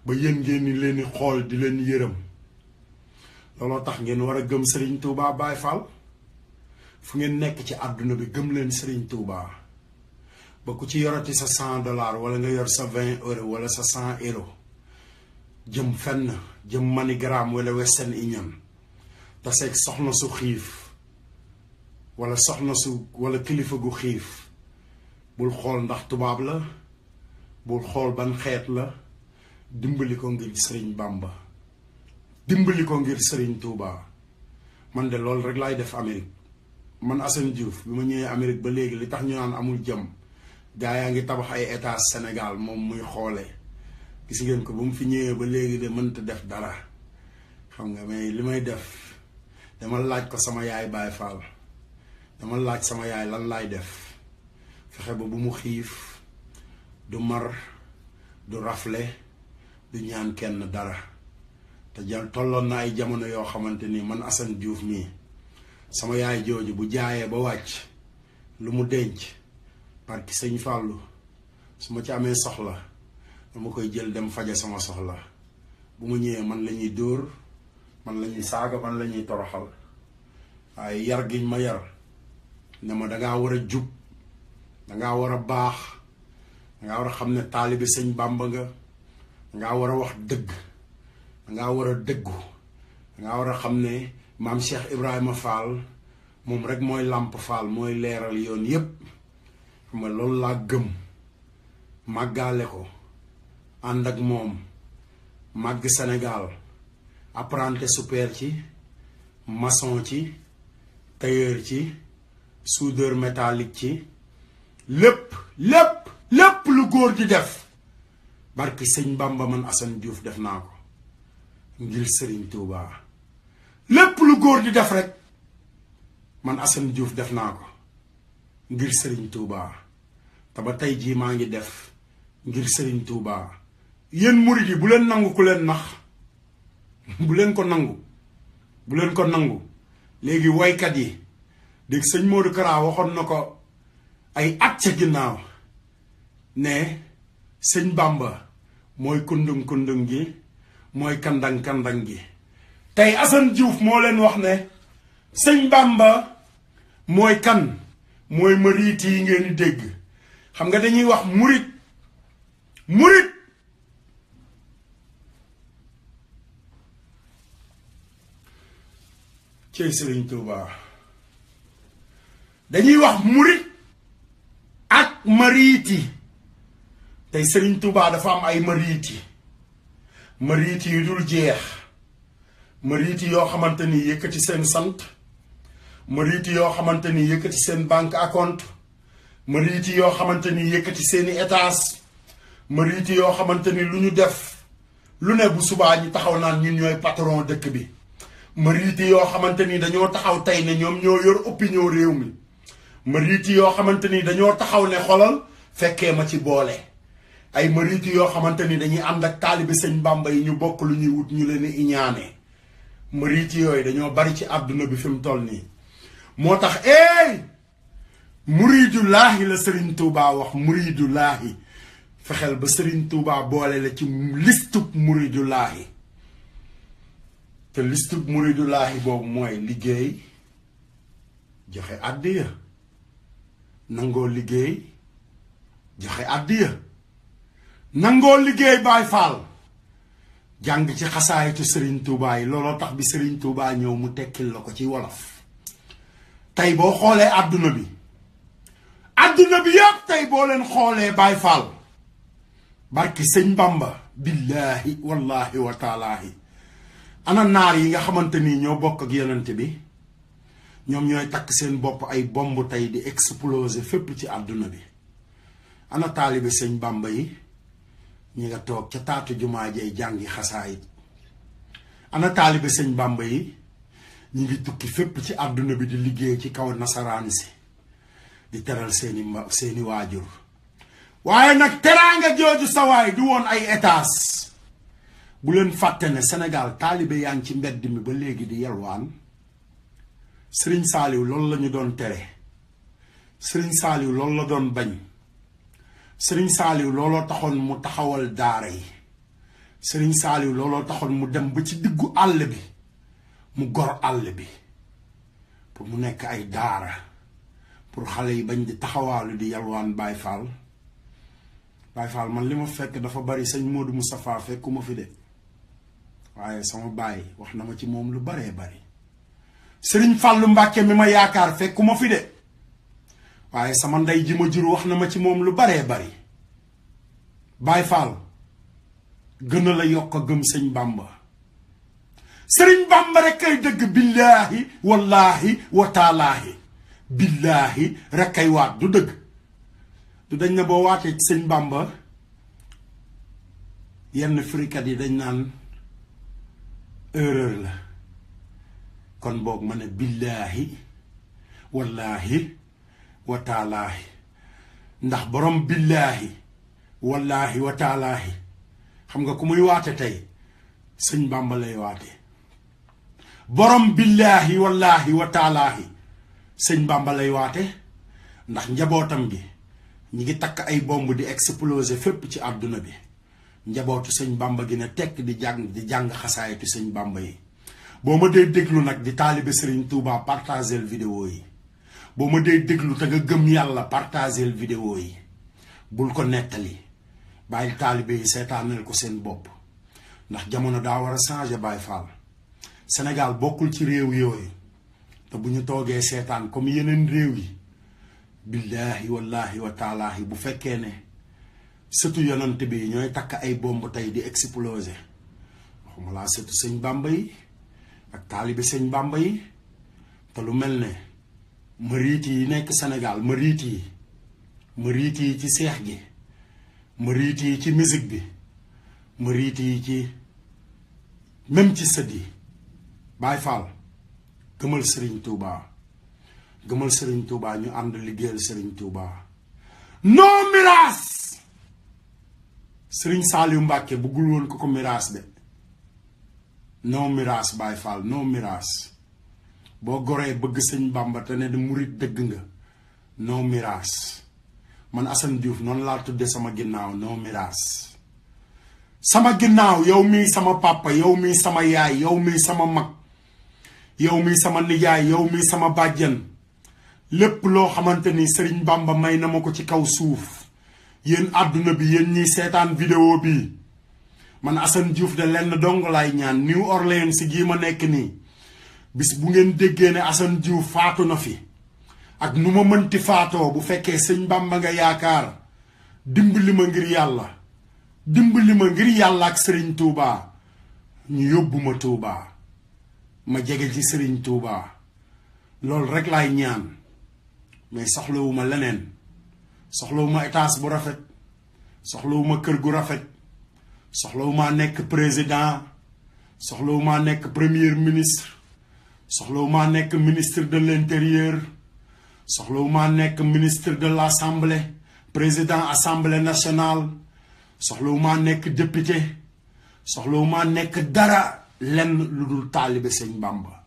ba yéen ngeen di leen di xool di leen yërëm looloo tax ngeen war a gëm Serigne Touba Baye Fall fu ngeen nekk ci àdduna bi gëm leen Serigne Touba ba ku ci yorati sa $100 wala nga yor sa 20 euros wala sa 100 euros jëm fenn jëm MoneyGram wala Western Union taseeg soxna su xiif wala soxna su wala kilifa gu xiif bul xool ndax tubaab la bul xool ban xeet la dimbali ko ngir Serigne Bamba dimbali ko ngir Serigne Touba man de loolu rek laay def Amérique man Assane Diouf bi ma ñëwee Amérique ba léegi li tax ñu naan amul jëm gaa yaa ngi tabax ay état Sénégal moom muy xoole gis ngeen ko ba mu fi ñëwee ba léegi de mënta def dara xam nga mais li may def dama laaj ko sama yaay Baye Fall dama laaj sama yaay lan laay def fexe ba bu mu xiif du mar du rafle du ñaan kenn dara te jal tolloon na ay jamono yoo xamante ni man Assane Diouf mii sama yaay jooju bu jaayee ba wàcc lu mu denc parce que sëñ Fallou su ma ci amee soxla dama koy jël dem faje sama soxla bu ma ñëwee man la ñuy dóor man la ñuy saaga man la ñuy toroxal waaye yar giñ ma yar ne ma dangaa war a jub dangaa war a baax dangaa war a xam ne taalibe sëñ Bàmba nga dangaa war a wax dëgg dangaa war a dëggu dangaa war a xam ne maam Cheikh Ibrahima Fall moom rek mooy làmp Fall mooy leeral yoon yépp xam nga loolu laa gëm màggaale ko ànd ak moom màgg Sénégal apprenti super ci maçon ci tailleur ci soudeur métallique ci lépp lu góor di def barki sëñ Bamba man Assane Diouf def naa ko ngir Serigne Touba lépp lu góor di def rek man Assane Diouf def naa ko ngir Serigne Touba te ba tey jii maa ngi def ngir Serigne Touba yéen murid yi bu leen nangu ku leen nax bu leen ko nangu léegi woykat yi dégg sëñ Modou Kara waxoon na ko ay at ca ginnaaw ne sëñ Bamba mooy kundung gi mooy kandang gi tey Assane Diouf moo leen wax ne sëñ Bamba mooy kan mooy mariit yi ngeen di dégg xam nga dañuy wax murit cey Serigne Touba dañuy wax murit ak mariiti tey Serigne Touba dafa am ay mariiti yu dul jeex mariiti yoo xamante ni yëkkati seen sant mariiti yoo xamante ni yëkkati seen banque à compte mariiti yoo xamante ni yëkkati seeni étage mariiti yoo xamante ni lu ñu def lu ne bu subaa ñu taxaw naan ñun ñooy patron dëkk bi mariiti yoo xamante ni dañoo taxaw tey ne ñoom ñoo yor opinion réew mi mariiti yoo xamante ni dañoo taxaw ne xolal fekkee ma ci boole ay mariiti yoo xamante ni dañuy ànd ak taalibi sëñ Bàmba yi ñu bokk lu ñuy wut ñu leen iñaane mariiti yooyu dañoo bari ci àdduna bi fi mu toll nii moo tax muriidulaahi la Serigne Touba wax muriidulaahi fexeel ba Serigne Touba boole la ci listub muriidulaahi te listub muriidulaahi boobu mooy liggéey joxe àddiya nangoo liggéey joxe àddiya nangoo liggéey Baay Faal jàng ci xasaayitu Serigne Touba yi looloo tax bi Serigne Touba ñëw mu tekkil la ko ci wolof tey boo xoolee àdduna bi yëpp tey boo leen xoolee Baay Faal barki sëñ Bamba billaahi wallaahi wa taalaahi ana naar yi nga xamante ni ñoo bokk ak yonent bi ñoom ñooy takk seen bopp ay bomb tey di exploser fépp ci àdduna bi ana taalibe sëñ Bamba yi ñi nga toog ca taatu jumaa jey jàngi xasaayit ana taalibe sëñ Bamba yi ñi ngi tukki fépp ci àdduna bi di liggéey ci kaw nasaraan si di teral seeni waajur waaye nag teraanga jooju sawaay du woon ay étage bu leen fàtte ne Sénégal taalibe yaa ngi ci mbedd mi ba léegi di yelwaan Sëriñ Saaliw loolu la ñu doon tere Sëriñ Saaliw loolu la doon bañ Sëriñ Saaliw looloo taxoon mu taxawal daara yi Sëriñ Saaliw looloo taxoon mu dem ba ci diggu àll bi mu gor àll bi pour mu nekk ay daara pour xale yi bañ di taxawaalu di yalwaan Baay Faal man li ma fekk dafa bari sëñ Modou Moustapha fekkuma fi de waaye sama baay wax na ma ci moom lu baree bari Sëriñ Fàllu Mbàkke mi ma yaakaar fekkuma fi de waaye sama ndey ji ma jur wax na ma ci moom lu baree bari Baay Faal gën a la yokk a gëm sëñ Bàmba Sëriñ Bàmba rek ay dëgg billaahi wallaahi wa taalaahi billaahi rek ay waat du dëgg du dañ na boo waatee ci sëñ Bàmba yenn firikat yi dañ naan erreur la kon boog ma ne billaahi wallaahi wa taalaahi ndax borom billaahi wallaahi wa taalaahi xam nga ku muy waate tey sëñ Bàmba lay waate borom billaahi wallaahi wa taalaahi sëñ Bàmba lay waate ndax njabootam gi ñi ngi takk ay bomb di exploser fépp ci àdduna bi njabootu sëñ Bàmba gi ne tekk di jàng xasaayitu sëñ Bàmba yi boo ma dee déglu nag di taalibe Serigne Touba partagel vidéo yi boo ma dee déglu te nga gëm yàlla partagel vidéo yi bul ko nettali bàyyi taalibe yi seetaanal ko seen bopp ndax jamono daa war a changer Baay Faal Sénégal bokkul ci réew yooyu te bu ñu toogee seetaan comme yeneen réew yi billaahi wallaahi wa taalaahi bu fekkee ne sëtu yonant bi ñooy takk ay bomb tey di exploser waxuma laa sëtu sëñ Bàmba yi ak taalibe sëñ Bàmba yi te lu mel ne mariit yi nekk Sénégal mariit yi ci seex gi mariit yi ci musique bi mariit yi ci même ci sët yi Baay Faal gëmal Sëriñ Tuubaa ñu ànd liggéeyal Sëriñ Tuubaa non miraas Sëriñ Saaliw Mbàkke bëggul woon ko miraas de non miraas Baay Faal non miraas boo goree bëgg sëñ Bàmba te ne di murit dëgg nga non miraas man Assane Diouf noonu laa tudde sama ginnaaw non miraas sama ginnaaw yow mii sama papa yow mii sama yaay yow mii sama mag yow mii sama nijaay yow mii sama bàjjan lépp loo xamante ni Sëriñ Bàmba may na ma ko ci kaw suuf yéen àdduna bi yéen ñiy seetaan vidéo bi man Assane Diouf de lenn dong laay ñaan New Orleans si gii ma nekk nii bis bu ngeen déggee ne Assane Diouf faatu na fi ak nu ma mënti faatoo bu fekkee sëñ Bàmba nga yaakaar dimbali ma ngir yàlla dimbali ma ngir yàlla ak Serigne Touba ñu yóbbu ma Touba ma jege ci Serigne Touba loolu rek laay ñaan mais soxlawuma leneen soxlawuma étage bu rafet soxlawuma kër gu rafet soxlawuma nekk président soxlawuma nekk premier ministre soxlawuma nekk ministre de l'intérieur soxlawuma nekk ministre de l'assemblée président assemblée nationale soxlawuma nekk député soxlawuma nekk dara lenn lu dul taalibe Sëñ Bamba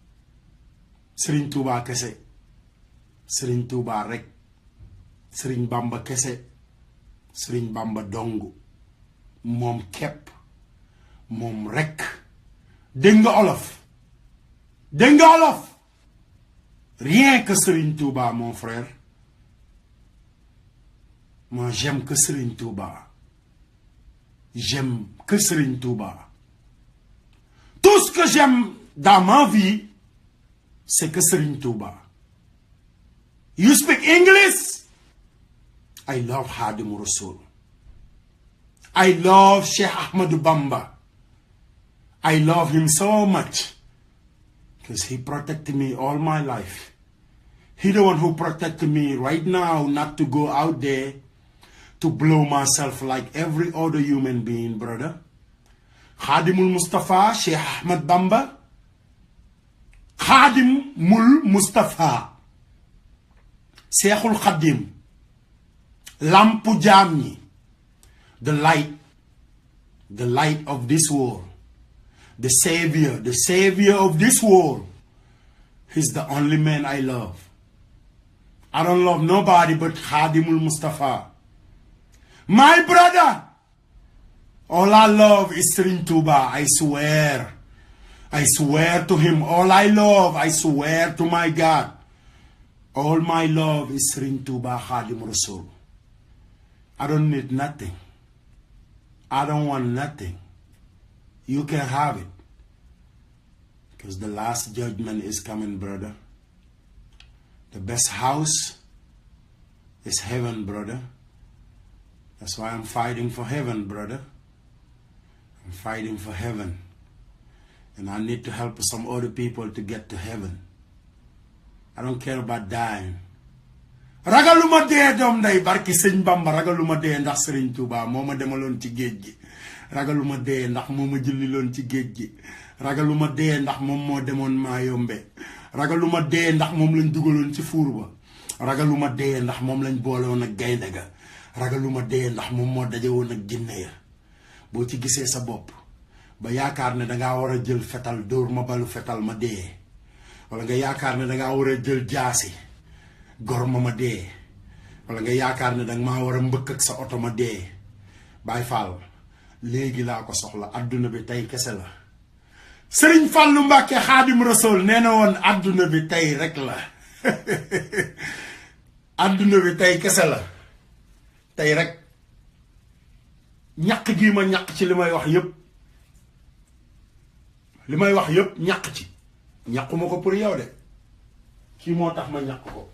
Serigne Touba kese Serigne Touba rek Serigne Bamba kese Serigne Bamba dong moom képp moom rek dégg nga olof dégg nga olof rien que Serigne Touba mon frère moi j'aime que Serigne Touba j'aime que Serigne Touba tout ce que j'aime dans ma vie c'est que Serigne Touba. You speak English? I love Khadim Rasoul. I love Sheikh Ahmadou Bamba. I love him so much because he protected me all my life. He the one who protected me right now not to go out there to blow myself like every other human being, brother. Khadimul Mustafa, Sheikh Ahmad Bamba. Khadimul Mustafa. Sheikhul Khadim. Lampu Jamni. The light of this world. The savior of this world. He's the only man I love. I don't love nobody but Khadimul Mustafa. My brother. All I love is Serigne Touba. I swear. I swear to him. All I love, I swear to my God. All my love is Serigne Touba Khadim Rasoul. I don't need nothing. I don't want nothing. You can have it. Because the last judgment is coming, brother. The best house is heaven, brother. That's why I'm fighting for heaven, brother. I'm fighting for heaven. And I need to help some other people to get to heaven. I don't care about dying. Ragaluma dee doom day barki Sëñ Bamba ragaluma dee ndax Serigne Touba moo ma demaloon ci géej gi. Ragaluma dee ndax moo ma jëliloon ci géej gi. Ragaluma dee ndax moom moo demoon Mayombe. Ragaluma dee ndax moom lañ dugaloon ci fuur ba. Ragaluma dee ndax moom lañ boolewoon ak gaynde ga. Ragaluma dee ndax moom moo dajewoon ak jinne ya. Boo ci gisee sa bopp ba yaakaar ne dangaa war a jël fetal dóor ma balu fetal ma dee. Wala nga yaakaar ne dangaa war a jël jaasi gor ma dee. Wala nga yaakaar ne danga maa war a mbëkk ak sa oto ma dee. Baay Fall léegi laa ko soxla adduna bi tey kese la. Serigne Fallou Mbacké Khadim Rasoul nee na woon adduna bi tey rek la. adduna bi tey kese la. tey rek ñàkk gi ma ñàkk ci li may wax yépp. li may wax yépp ñàkk ci. ñàkkuma ko pour yow de. kii moo tax ma ñàkk ko.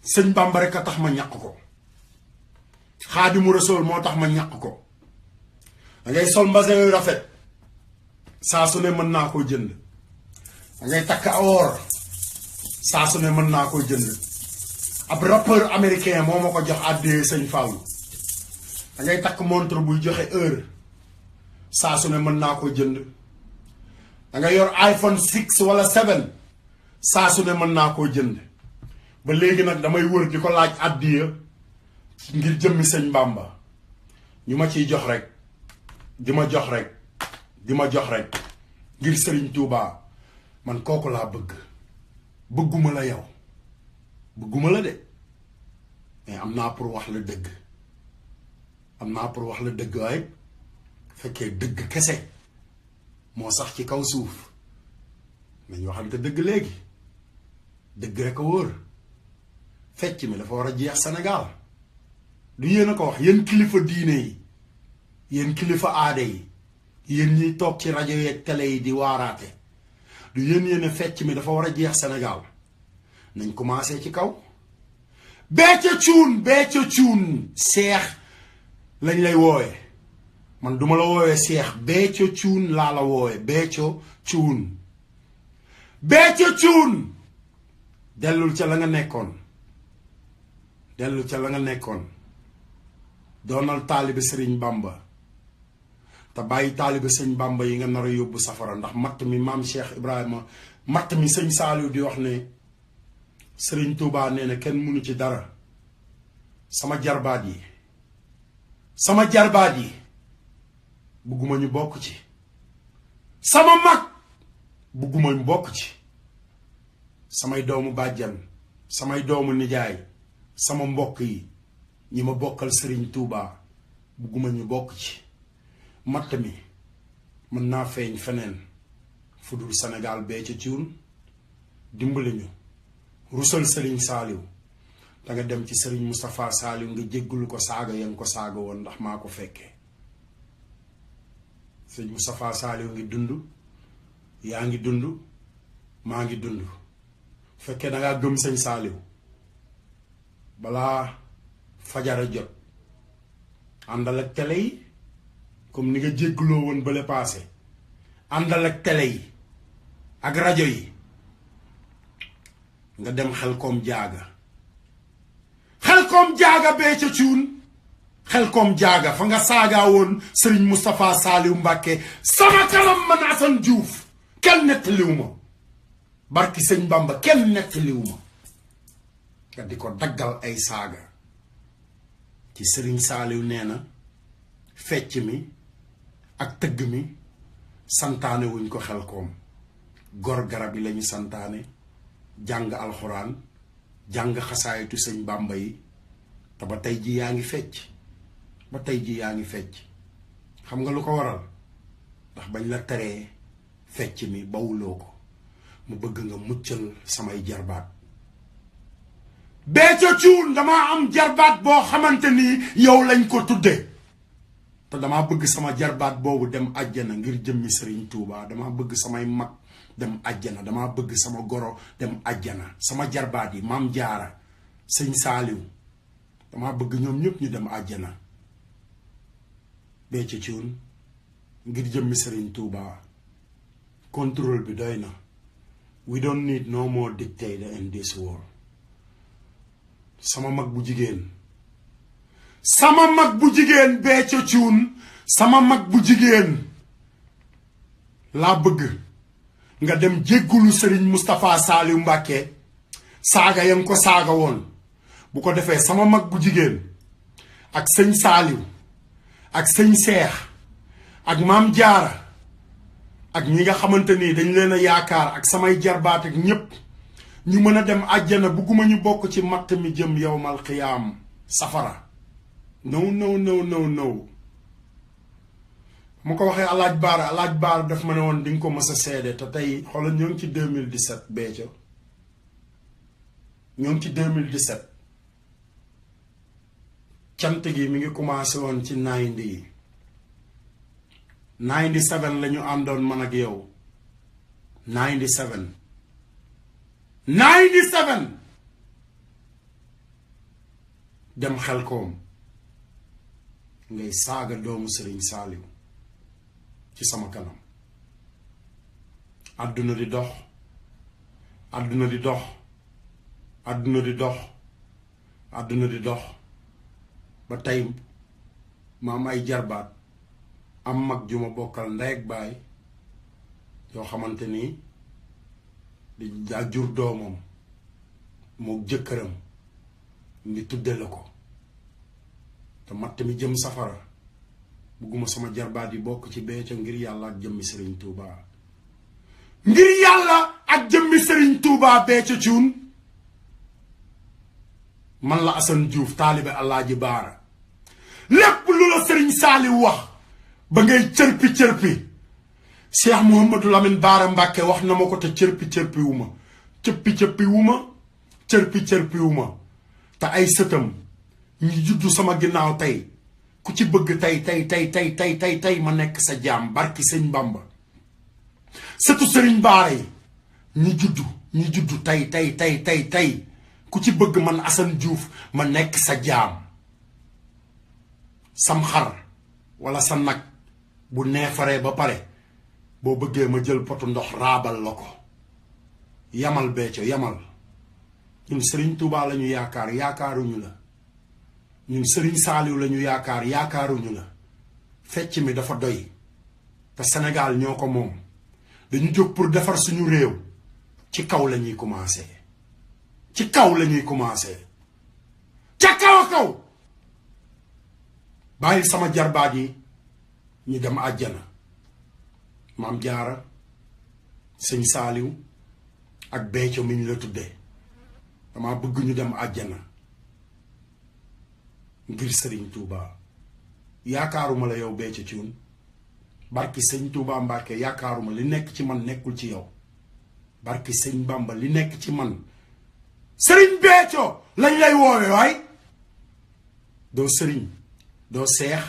Sëñ Bamba rek a tax ma ñàkk ko. Xaadimu Rasuul moo tax ma ñàkk ko. da ngay sol mbasin yu rafet. saa su ne mën naa koo jënd. da ngay takk or. saa su ne mën naa koo jënd. ab rappeur américain moo ma ko jox àddee Sëñ Fallou. da ngay takk montre buy joxe heure. saa su ne mën naa koo jënd. da nga yor iPhone 6 wala 7. saa su ne mën naa koo jënd. ba léegi nag damay wër di ko laaj àddiya ngir jëmmi Sëñ Bamba. ñu ma ciy jox rek. di ma jox rek. di ma jox rek. ngir Serigne Touba. man kooku laa bëgg. bëgguma la yow. bëgguma la de. mais am naa pour wax la dëgg. am naa pour wax la dëgg waaye. fekkee dëgg kese. moo sax ci kaw suuf. nañ waxante dëgg léegi. dëgg rek a wóor. fecc mi dafa war a jeex Sénégal. du yéen a ko wax yéen kilifa diine yi. yéen kilifa aada yi. yéen ñiy toog ci rajo yeeg télé yi di waaraate. du yéen fecc mi dafa war a jeex Sénégal. nañ commencé ci kaw. Béthio Thioune seex lañ lay woowe man duma la woowe seex Béthio Thioune laa la woowe Béthio Thioune dellul ca la nga nekkoon doonal taalibe Sëriñ Bamba te bàyyi taalibe Sëñ Bamba yi nga nar a yóbbu safara ndax matt mi maam Cheikh Ibrahima matt mi Sëñ Saaliw di wax ne Sëriñ Tuubaa nee na kenn mënu ci dara sama jarbaat yi bugguma ñu bokk ci sama mag bugguma ñu bokk ci samay doomu bàjjan samay doomu nijaay sama mbokk yi ñi ma bokkal Sëriñ Tuubaa bugguma ñu bokk ci matt mi mën naa feeñ feneen fu dul Sénégal Béthio Thioune dimbali ñu rusal Sëriñ Saaliw da nga dem ci Sëriñ Moustapha Saaliw nga jéggul ko saaga ya nga ko saaga woon ndax maa ko fekkee Sëriñ Moustapha Saaliw ngi dund yaa ngi dund maa ngi dund fekkee da ngaa gëm Sëñ Saaliw balaa fajara jot àndal ak télé yi comme ni nga jégguloo woon bale paase àndal ak télé yi ak rajo yi nga dem Xelkom jaaga Béthio Thioune Xelkom jaaga fa nga saagaa woon Sëriñ Moustapha Saaliw Mbàkke sama kanam man Assane Diouf kenn nettaliwu ma barki Sëñ Bamba kenn nettaliwu ma nga di ko daggal ay saaga ci Sëriñ Saaliw nee na fecc mi ak tëgg mi santaane wuñ ko Xelkom gor garab yi lañu santaane jàng alxuraan jàng xasaayitu Sëñ Bamba yi te ba tey ji yaa ngi fecc xam nga lu ko waral ndax bañ la teree fecc mi bawuloo ko mu bëgg nga muccal samay jarbaat Béthio Thioune damaa am jarbaat boo xamante ni yow lañ ko tudde te damaa bëgg sama jarbaat boobu dem àjjana ngir jëmmi Sëriñ Tuubaa damaa bëgg samay mag dem àjjana damaa bëgg sama goro dem àjjana sama jarbaat yi Maam Jaara Sëñ Saaliw damaa bëgg ñoom ñëpp ñu dem àjjana Béthio Thioune ngir jëmmi Sëriñ Tuubaa contrôle bi doy na we don't need no more dictator in this world sama mag bu jigéen Béthio Thioune sama mag bu jigéen laa bëgg nga dem jéggulu Sëriñ Moustapha Saaliw Mbàkke saaga yang ko saaga woon bu ko defee sama mag bu jigéen ak Sëñ Saaliw ak Sëñ Seex ak Maam Jaara ak ñi nga xamante ni dañ leen a yaakaar ak samay jarbaat ak ñépp ñu mën a dem àjjana bugguma ñu bokk ci matt mi jëm yowmal xiyaam safara no mu ko waxee alaaj baara daf ma ne woon di nga ko mës a seede te tey xoolal ñoo ngi ci 2017 Béthio ñoo ngi ci 2017 cant gi mi ngi commencé woon ci 90 yi 97 la ñu àndoon man ak yow 97 dem Xelkom ngay saaga doomu Sëriñ Saaliw ci sama kanam àdduna di dox ba tey ma am ay jarbaat am mag ju ma bokkal ndey ak baay yoo xamante ni daa jur doomam moo jëkkëram ngi tudde la ko te matt mi jëm safara bugguma sama jarbaat yi bokk ci Béthio ngir yàlla ak jëmmi Sëriñ Tuubaa Béthio Thioune man la Assane Diouf taalibe Alaaji Baara lépp lu la Sëriñ Saaliw wax ba ngay cërpi Cheikh Mouhamadou Lamine Baara Mbàkke wax na ma ko te cërpi wu ma cërpi wu ma te ay sëtam ñi juddu sama ginnaaw tey ku ci bëgg tey ma nekk sa jaam barki Sëñ Bamba sëtu Sëriñ Baara yi ñi juddu tey ku ci bëgg man Assane Diouf ma nekk sa jaam sam xar wala sa nag bu neefaree ba pare boo bëggee ma jël potu ndox raabal la ko yamal Béthio yamal ñun Serigne Touba lañu yaakaar yaakaaruñu la ñun Serigne Saliou lañu yaakaar yaakaaruñu la fecc mi dafa doy te Sénégal ñoo ko moom dañu jóg pour defar suñu réew ci kaw lañuy commencé ci kaw lañuy commencé ca kaw a kaw bàyyil sama jarbaat yi ñu dem àjjana Maam Jaara Sëñ Saaliw ak Béthio mi ñu la tuddee dama bëgg ñu dem àjjana ngir Sëriñ Tuuba yaakaaruma la yow Béthio Thioune barki Sëñ Tuuba Mbàkke yaakaaruma li nekk ci man nekkul ci yow barki Sëñ Bàmba li nekk ci man Sëriñ Béthio lañ lay woowe waay doo sëriñ doo seex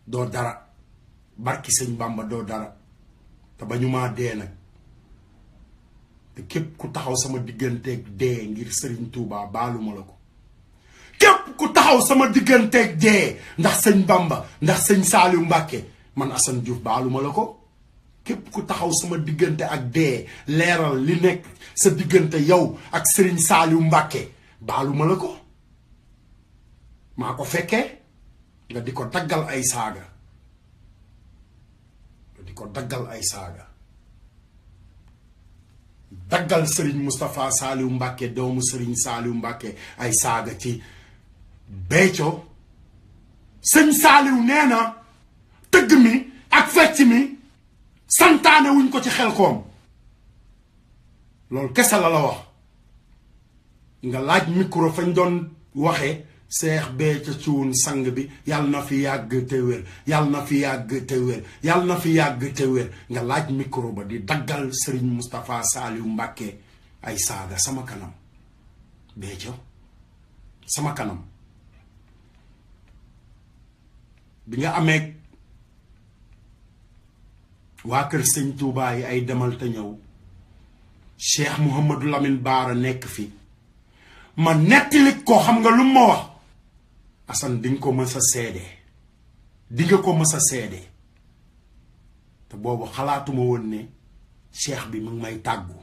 doo dara barki Sëñ Bàmba doo dara te ba ñu maa dee nag te képp ku taxaw sama digganteeg dee ngir Sëriñ Tuuba baaluma la ko képp ku taxaw sama digganteeg dee ndax Sëñ Bàmba ndax Sëñ Saaliw Mbàkke man Assane Diouf baaluma la ko képp ku taxaw sama diggante ak dee leeral li nekk sa diggante yow ak Sëriñ Saaliw Mbàkke baaluma la ko maa ko fekkee nga di ko daggal ay saaga daggal Sëriñ Moustapha Saaliw Mbàkke doomu Sëriñ Saaliw Mbàkke ay saaga ci Béthio Sëñ Saaliw nee na tëgg mi ak fecc mi santaane wuñ ko ci Xelkom loolu kese la wax nga laaj micro fañ doon waxee Seex Béthio Thioune sang bi yàlla na fi yàgg te wér yàlla na fi yàgg te wér yàlla na fi yàgg te wér nga laaj micro ba di daggal Sëriñ Moustapha Saaliw Mbàkke ay saaga sama kanam Béthio sama kanam bi nga amee waa kër Sëñ Tuubaa yi ay demal te ñëw Cheikh Mouhamadou Lamine Baara nekk fi ma nettali ko xam nga lu ma wax Assane di nga ko mës a seede di nga ko mës a seede te boobu xalaatuma woon ne cheikh bi mu ngi may tàggu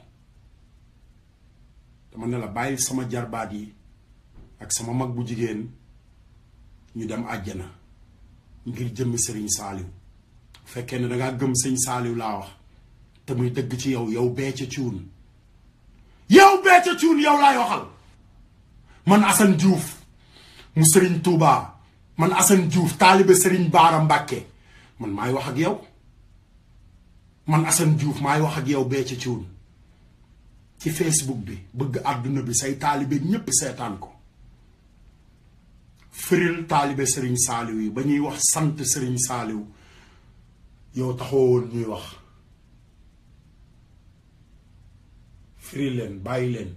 dama ne la bàyyi sama jarbaat yi ak sama mag bu jigéen ñu dem àjjana ngir jëmmi Sëriñ Saaliw bu fekkee ne dangaa gëm Sëñ Saaliw laa wax te muy dëgg ci yow Béthio Thioune yow Béthio Thioune yow laay waxal man Assane Diouf mu Sëriñ Tuuba man Assane Diouf taalibe Sëriñ Baara Mbàkke man maay wax ak yow man Assane Diouf maay wax ak yow Béthio Thioune ci Facebook bi bëgg àdduna bi say taalibe ñépp seetaan ko firil taalibe Sëriñ Saaliw yi ba ñuy wax sant Sëriñ Saaliw yow taxoo woon ñuy wax firil leen bàyyi leen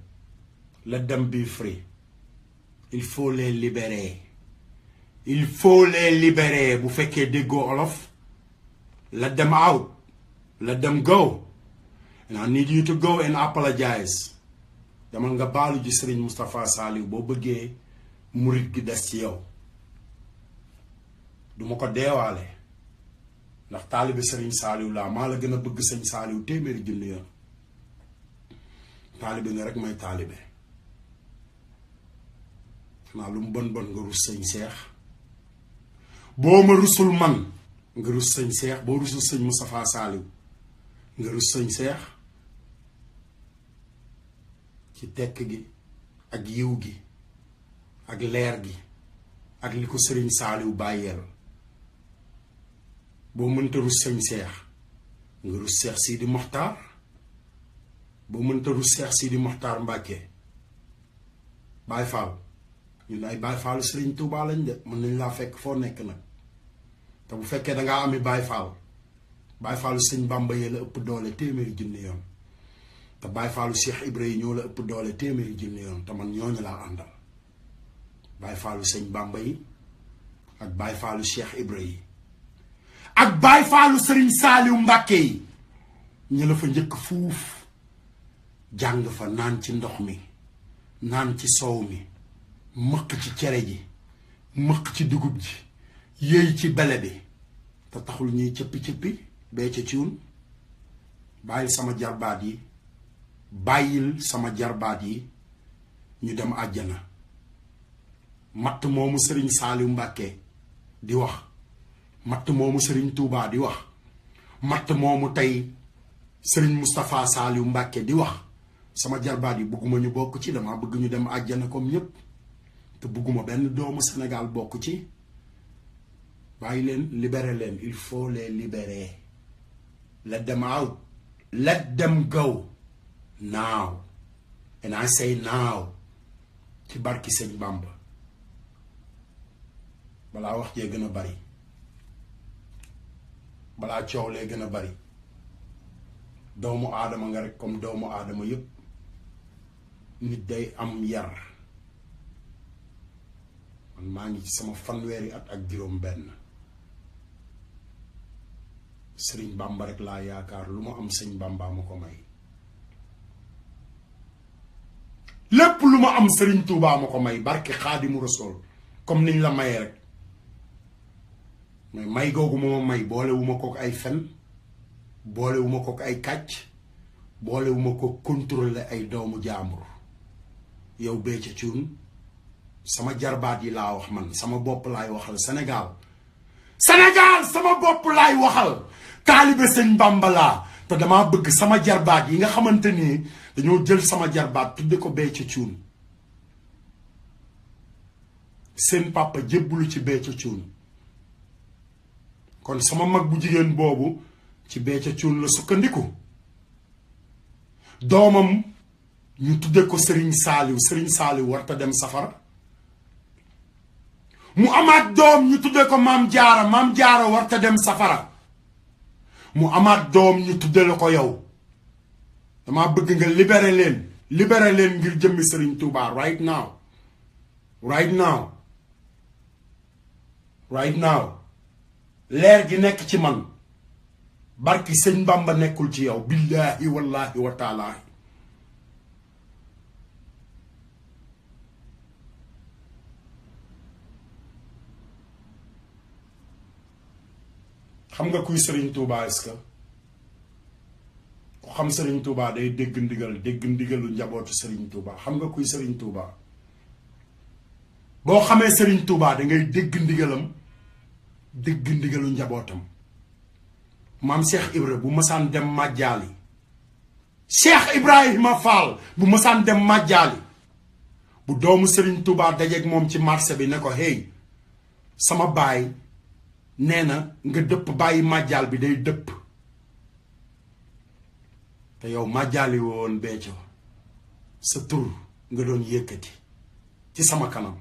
let them be free il faut les libérer il faut les libérer bu fekkee déggoo olof let them out let them go and I need you to go and apologize demal nga baalu ji Sëriñ Moustapha Saaliw boo bëggee murit gi des ci yow duma ko deewaale ndax taalibe Sëriñ Saaliw laa maa la gën a bëgg Sëñ Saaliw téeméeri junni yoon taalibe nga rek may taalibe xanaa lu mu bon bon nga rus Sëñ Seex boo ma rusul man nga rus Sëñ Seex boo rusul Sëñ Moustapha Saaliw nga rus Sëñ Seex ci tekk gi ak yiw gi ak leer gi ak li ko Sëriñ Saaliw bàyyeel boo mënta rus Sëñ Seex nga rus Seex Sidi Moxtaar boo mënta rus Seex Sidi Moxtaar Mbàkke Baay Faal ñun ay Baay Faalu Sëriñ Tuubaa lañ de mën nañ laa fekk foo nekk nag te bu fekkee dangaa ami Baay Faal Baay Faalu Sëñ Bàmba yee la ëpp doole téeméeri junni yoon te Baay Faalu Cheikh Ibra yi ñoo la ëpp doole téeméeri junni yoon te man ñooñu laa àndal Baay Faalu Sëñ Bàmba yi ak Baay Faalu Cheikh Ibra yi ak Baay Faalu Sëriñ Saaliw Mbàkke yi ñu la fa njëkk fuuf jàng fa naan ci ndox mi naan ci soow mi mëq ci cere ji mëq ci dugub ji yéey ci bele bi te taxul ñuy cëppi-cëppi bee ca ciun bàyyil sama jarbaat yi ñu dem àjjana matt moomu sëriñ Saaliw Mbàkke di wax matt moomu sëriñ Tuubaa di wax matt moomu tey sëriñ Moustapha Saaliw Mbàkke di wax sama jarbaat yi bëgguma ñu bokk ci dama bëgg ñu dem àjjana comme ñépp te bëgguma benn doomu Sénégal bokk ci bàyyi leen libérer leen il faut les libérer let them out let them go now and I say now ci barki sëñ Bamba balaa wax jee gën a bari balaa coow lee gën a bari doomu aadama nga rek comme doomu aadama yépp nit day am yar man maa ngi ci sama fanweeri at ak juróom benn sëriñ Bamba rek laa yaakaar lu ma am sëñ Bamba ma ko may lépp lu ma am sëriñ Tuubaa ma ko may barke Xaadimu Rasuul comme niñ la mayee rek mais may googu ma may boolewuma kook ay fen boolewuma kook ay kàcc boolewuma ko contrôler ay doomu jaambur yow Béthio Thioune sama jarbaat yi laa wax man sama bopp laay waxal Sénégal sama bopp laay waxal taalibe sëñ Bamba laa te damaa bëgg sama jarbaat yi nga xamante ni dañoo jël sama jarbaat tudde ko Béthio Thioune seen papa jébbalu ci Béthio Thioune kon sama mag bu jigéen boobu ci Béthio Thioune la sukkandiku doomam ñu tudde ko Serigne Saliou warta dem safara mu amaat doom ñu tudde ko Maam Jaara warta dem safara mu amaat doom ñu tudde la ko yow dama bëgg nga libérer leen ngir jëmmi Serigne Touba right now leer gi nekk ci man barki sëñ Bamba nekkul ci yow billahi wallahi wa taalaahi xam nga kuy Serigne Touba est-ce que ku xam Serigne Touba day dégg ndigalu njabootu Serigne Touba xam nga kuy Serigne Touba boo xamee Serigne Touba da ngay dégg ndigalu njabootam maam Cheikh Ibra bu mësaan dem màjjaali Cheikh Ibrahima Fall bu mësaan dem màjjaali bu doomu Serigne Touba dajeeg moom ci marché bi ne ko hey sama baay nee na nga dëpp bàyyi màjjaal bi day dëpp te yow màjjaali woon Béthio sa tur nga doon yëkkati ci sama kanam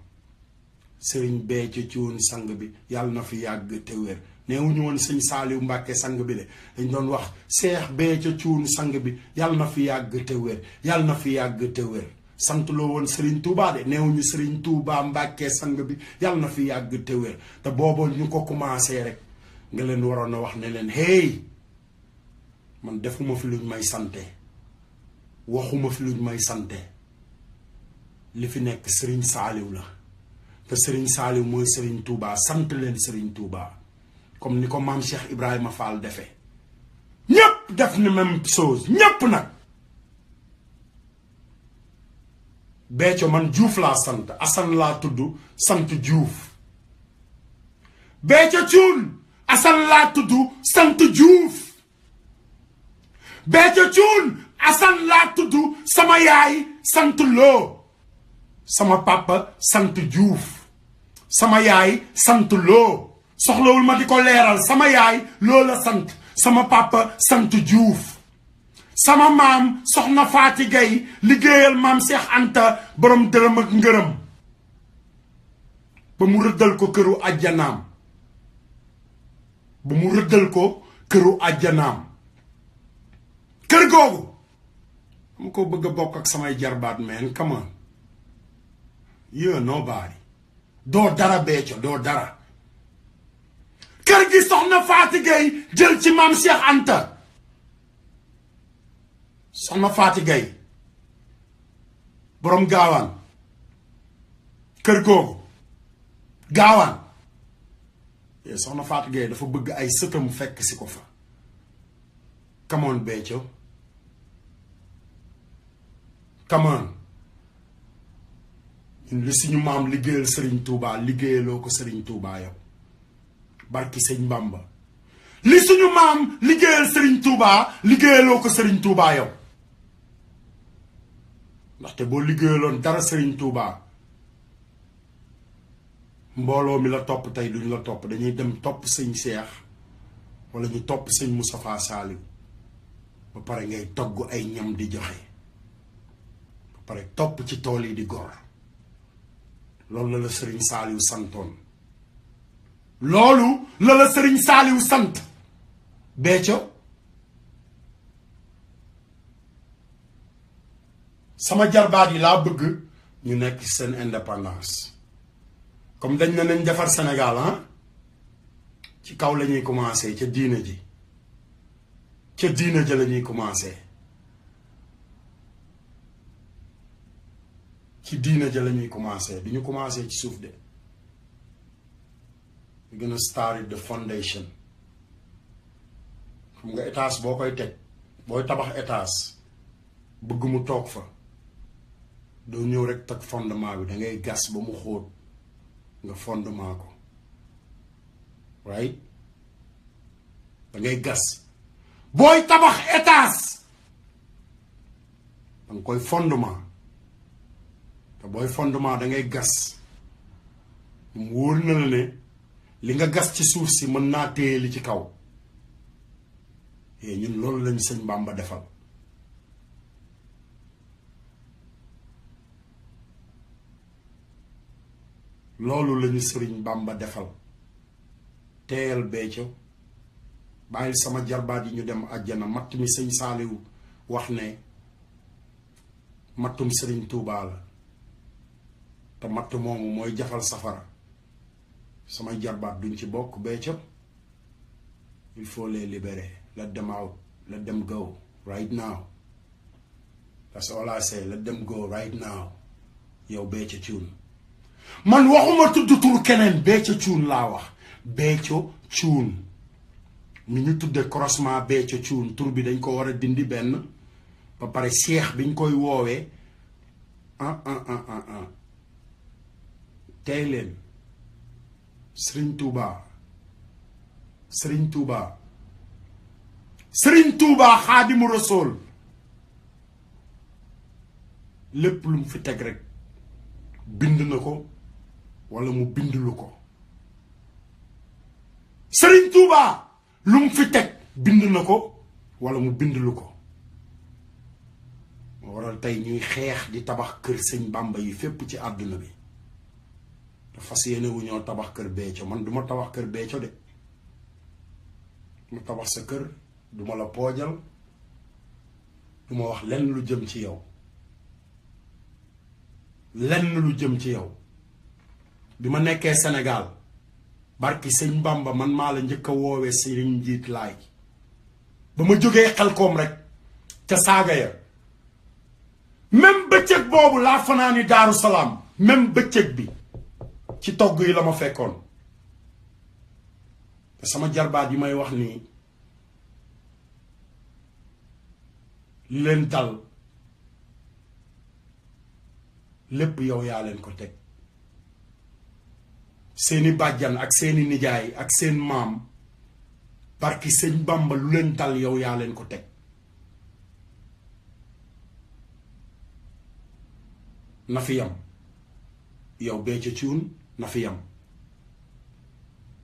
Serigne Béthio Thioune sang bi yàlla na fi yàgg te wér neewuñu woon sëñ Saaliw Mbàkke sang bi de dañ doon wax Cheikh Béthio Thioune sang bi yàlla na fi yàgg te wér yàlla na fi yàgg te wér sant loo woon Serigne Touba de neewuñu Serigne Touba Mbàkke sang bi yàlla na fi yàgg te wér te booba ñu ko commencé rek nga leen waroon a wax ne leen hey man defuma fi luñ may sante waxuma fi luñ may sante li fi nekk Serigne Saaliw la te Serigne Saaliw mooy Serigne Touba sant leen Serigne Touba comme ni ko maam Cheikh Ibrahima Fall defee ñépp def ni même chose ñépp nag Béthio man Diouf laa sant Assane laa tudd sant Diouf Béthio Thioune Assane laa tudd sant Diouf Béthio Thioune Assane laa tudd sama yaay sant Lo sama papa sant Diouf sama yaay sant Lo soxlawul ma di ko leeral sama yaay Lo la sant sama papa sant Diouf sama maam soxna Faati Gay liggéeyal maam Cheikh Anta borom dërëm ak ngërëm ba mu rëddal ko këru àjjanaam kër googu mu ko bëgg a bokk ak samay jarbaat man come on you're nobody doo dara Béthio doo dara kër gi soxna Faati Gay jël ci maam Cheikh Anta soxna Faati Gay borom gaawaan kër googu gaawaan soxna Fatou Gueye dafa bëgg ay sëtam fekk si ko fa come on Béthio come on ñun li suñu maam liggéeyal Serigne Touba liggéeyaloo ko Serigne Touba yow barki sëñ Bamba li suñu maam liggéeyal Serigne Touba liggéeyaloo ko Serigne Touba yow ndaxte boo liggéeyaloon dara Serigne Touba mbooloo mi la topp tey duñ la topp dañuy dem topp sëñ Cheikh wala ñu topp sëñ Moustapha Saliou ba pare ngay togg ay ñam di joxe ba pare topp ci tool yi di gor loolu la Serigne Saliou santoon loolu la Serigne Saliou sant Béthio sama jarbaat yi laa bëgg ñu nekk seen indépendance comme dañ na nañ defar Sénégal ci kaw la ñuy commencé ca diina ji la ñuy commencé ci diina ja la ñuy commencé du ñu commencé ci suuf de we're gonna start at the foundation xam nga étage boo koy teg booy tabax étage bëgg mu toog fa doo ñëw rek teg fondement bi da ngay gas ba mu xóot nga fondement ko right da ngay gas booy tabax étage danga koy fondement te booy fondement da ngay gas mu wóor na la ne li nga gas ci suuf si mën naa téye li ci kaw ñun loolu lañu sëñ Bamba defal loolu lañu sëriñ Bamba defal teeyal Béthio bàyyil sama jarbaat yi ñu dem àjjana matt mi sëñ Saaliw wax ne mattum sëriñ Touba la te matt moomu mooy jafal safara samay jarbaat duñ ci bokk Béthio il faut les libérer let them out let them go right now that's all I say let them go right now yow Béthio Thioune man waxuma tudd tur keneen Béthio Thioune laa wax Béthio Thioune mi ñu tudde croisement Béthio Thioune tur bi dañ ko war a dindi benn ba pare seex biñ koy woowee tey leen Serigne Touba Serigne Touba Serigne Touba Xaadimu Rasuul lépp lu mu fi teg rek bind na ko wala mu bind lu ko Serigne Touba lu mu fi teg bind na ko wala mu bind lu ko moo waral tey ñuy xeex di tabax kër sëñ Bamba yi fépp ci àdduna bi te fas yéene wu ñoo tabax kër Béthio man duma tabax kër Béthio de mu tabax sa kër duma la poojal duma wax lenn lu jëm ci yow lenn lu jëm ci yow bi ma nekkee Sénégal barki sëñ Bamba man maa la njëkk a woowee sëriñ njiit laay ba ma jógee Xelkom rek ca saaga ya même bëccëg boobu laa fanaani Daaru Salaam même bëccëg bi ci togg yi la ma fekkoon te sama jarbaat yi may wax nii li leen dal lépp yow yaa leen ko teg seeni bàjjan ak seeni nijaay ak seen maam barki sëñ Bamba lu leen dal yow yaa leen ko teg na fi yam yow Béthio Thioune na fi yam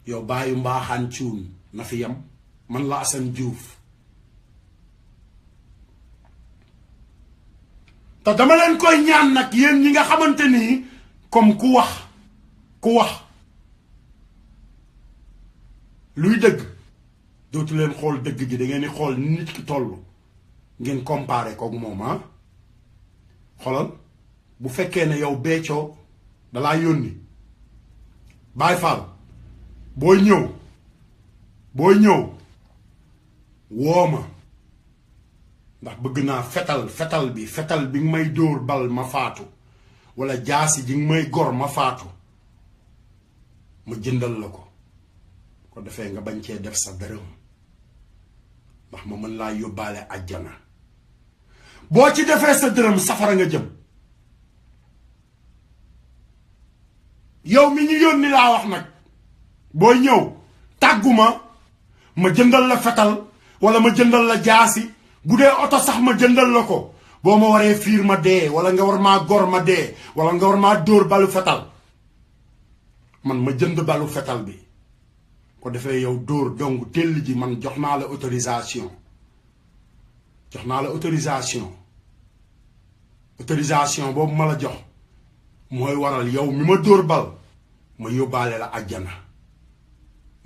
yow baayu mbaaxaan Thioune na fi yam man la Assane Diouf te dama leen koy ñaan nag yéen ñi nga xamante nii comme ku wax luy dëgg dootu leen xool dëgg gi da ngeen di xool nit ki toll ngeen comparé kook moom xoolal bu fekkee ne yow Béthio dalaa yónni Baay Faal booy ñëw woo ma ndax bëgg naa fetal bi nga may dóor bal ma faatu wala jaasi ji nga may gor ma faatu ma jëndal la ko defee nga bañ cee def sa dërëm ndax ma mën laa yóbbaale àjjana boo ci defee sa dërëm safara nga jëm yow mi ñu yónni laa wax nag booy ñëw tàgguma ma jëndal la fetal wala ma jëndal la jaasi bu dee oto sax ma jëndal la ko boo ma waree fiir ma dee wala nga war maa gor ma dee wala nga war maa dóor balu fetal man ma jënd balu fetal bi ko defee yow dóor dong tell ji man jox naa la autorisation boobu ma la jox mooy waral yow mi ma dóor bal ma yóbbaale la àjjana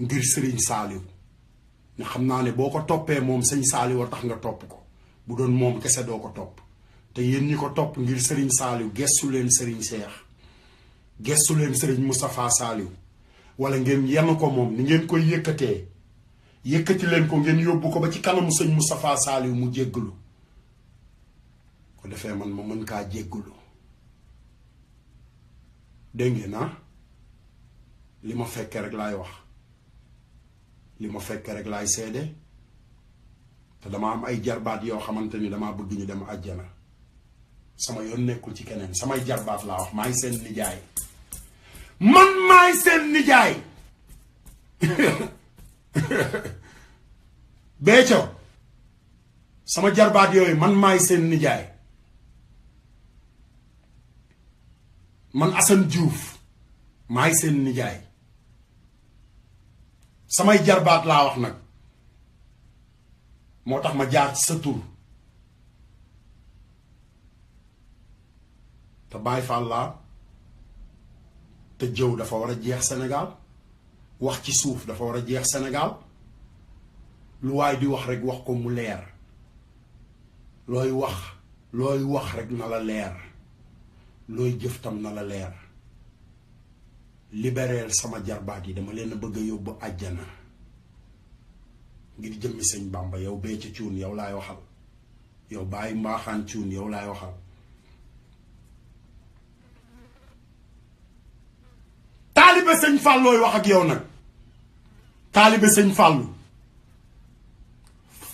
ngir Sëriñ Saaliw ne xam naa ne boo ko toppee moom sëñ Saaliw a tax nga topp ko bu doon moom kese doo ko topp te yéen ñi ko topp ngir Sëriñ Saaliw gestu leen Sëriñ Seex gestu leen Sëriñ Moustapha Saaliw wala ngeen yenn ko moom ni ngeen koy yëkkati leen ko ngeen yóbbu ko ba ci kanamu sëñ Moustapha Saaliw mu jéggalu ko defee man ma mën kaa jéggalu dégg ngeen li ma fekkee rek laay wax li ma fekkee rek laay seede te dama am ay jarbaat yoo xamante ni dama bëgg ñu dem àjjana sama yoon nekkul ci keneen samay jarbaat laa wax maay seen nijaay man maay seen nijaay Béthio sama jarbaat yooyu man maay seen nijaay man Assane Diouf maay seen nijaay samay jarbaat laa wax nag moo tax ma jaar ci sa tur te Baay Faal laa te jëw dafa war a jeex Sénégal wax ci suuf dafa war a jeex Sénégal lu waay di wax rek wax ko mu leer looy wax rek na la leer looy jëf tam na la leer libéreel sama jarbaat yi dama leen a bëgg a yóbbu àjjana ngir jëmmi sëñ Bamba yow Béthio Thioune yow laay waxal yow Baye Mbaxaan Thioune yow laay waxal taalibe sëñ Fallooy wax ak yow nag taalibe sëñ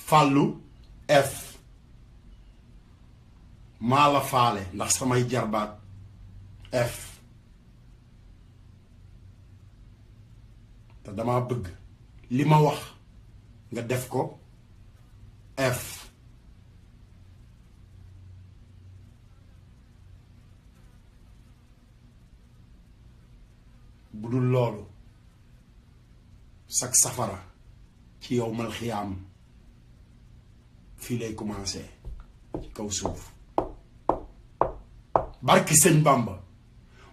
Fallu F maa la faale ndax samay jarbaat F te dama bëgg li ma wax nga def ko F bu dul loolu sak safara ci yow mal xiyaam fii lay commencé ci kaw suuf barki sëñ Bamba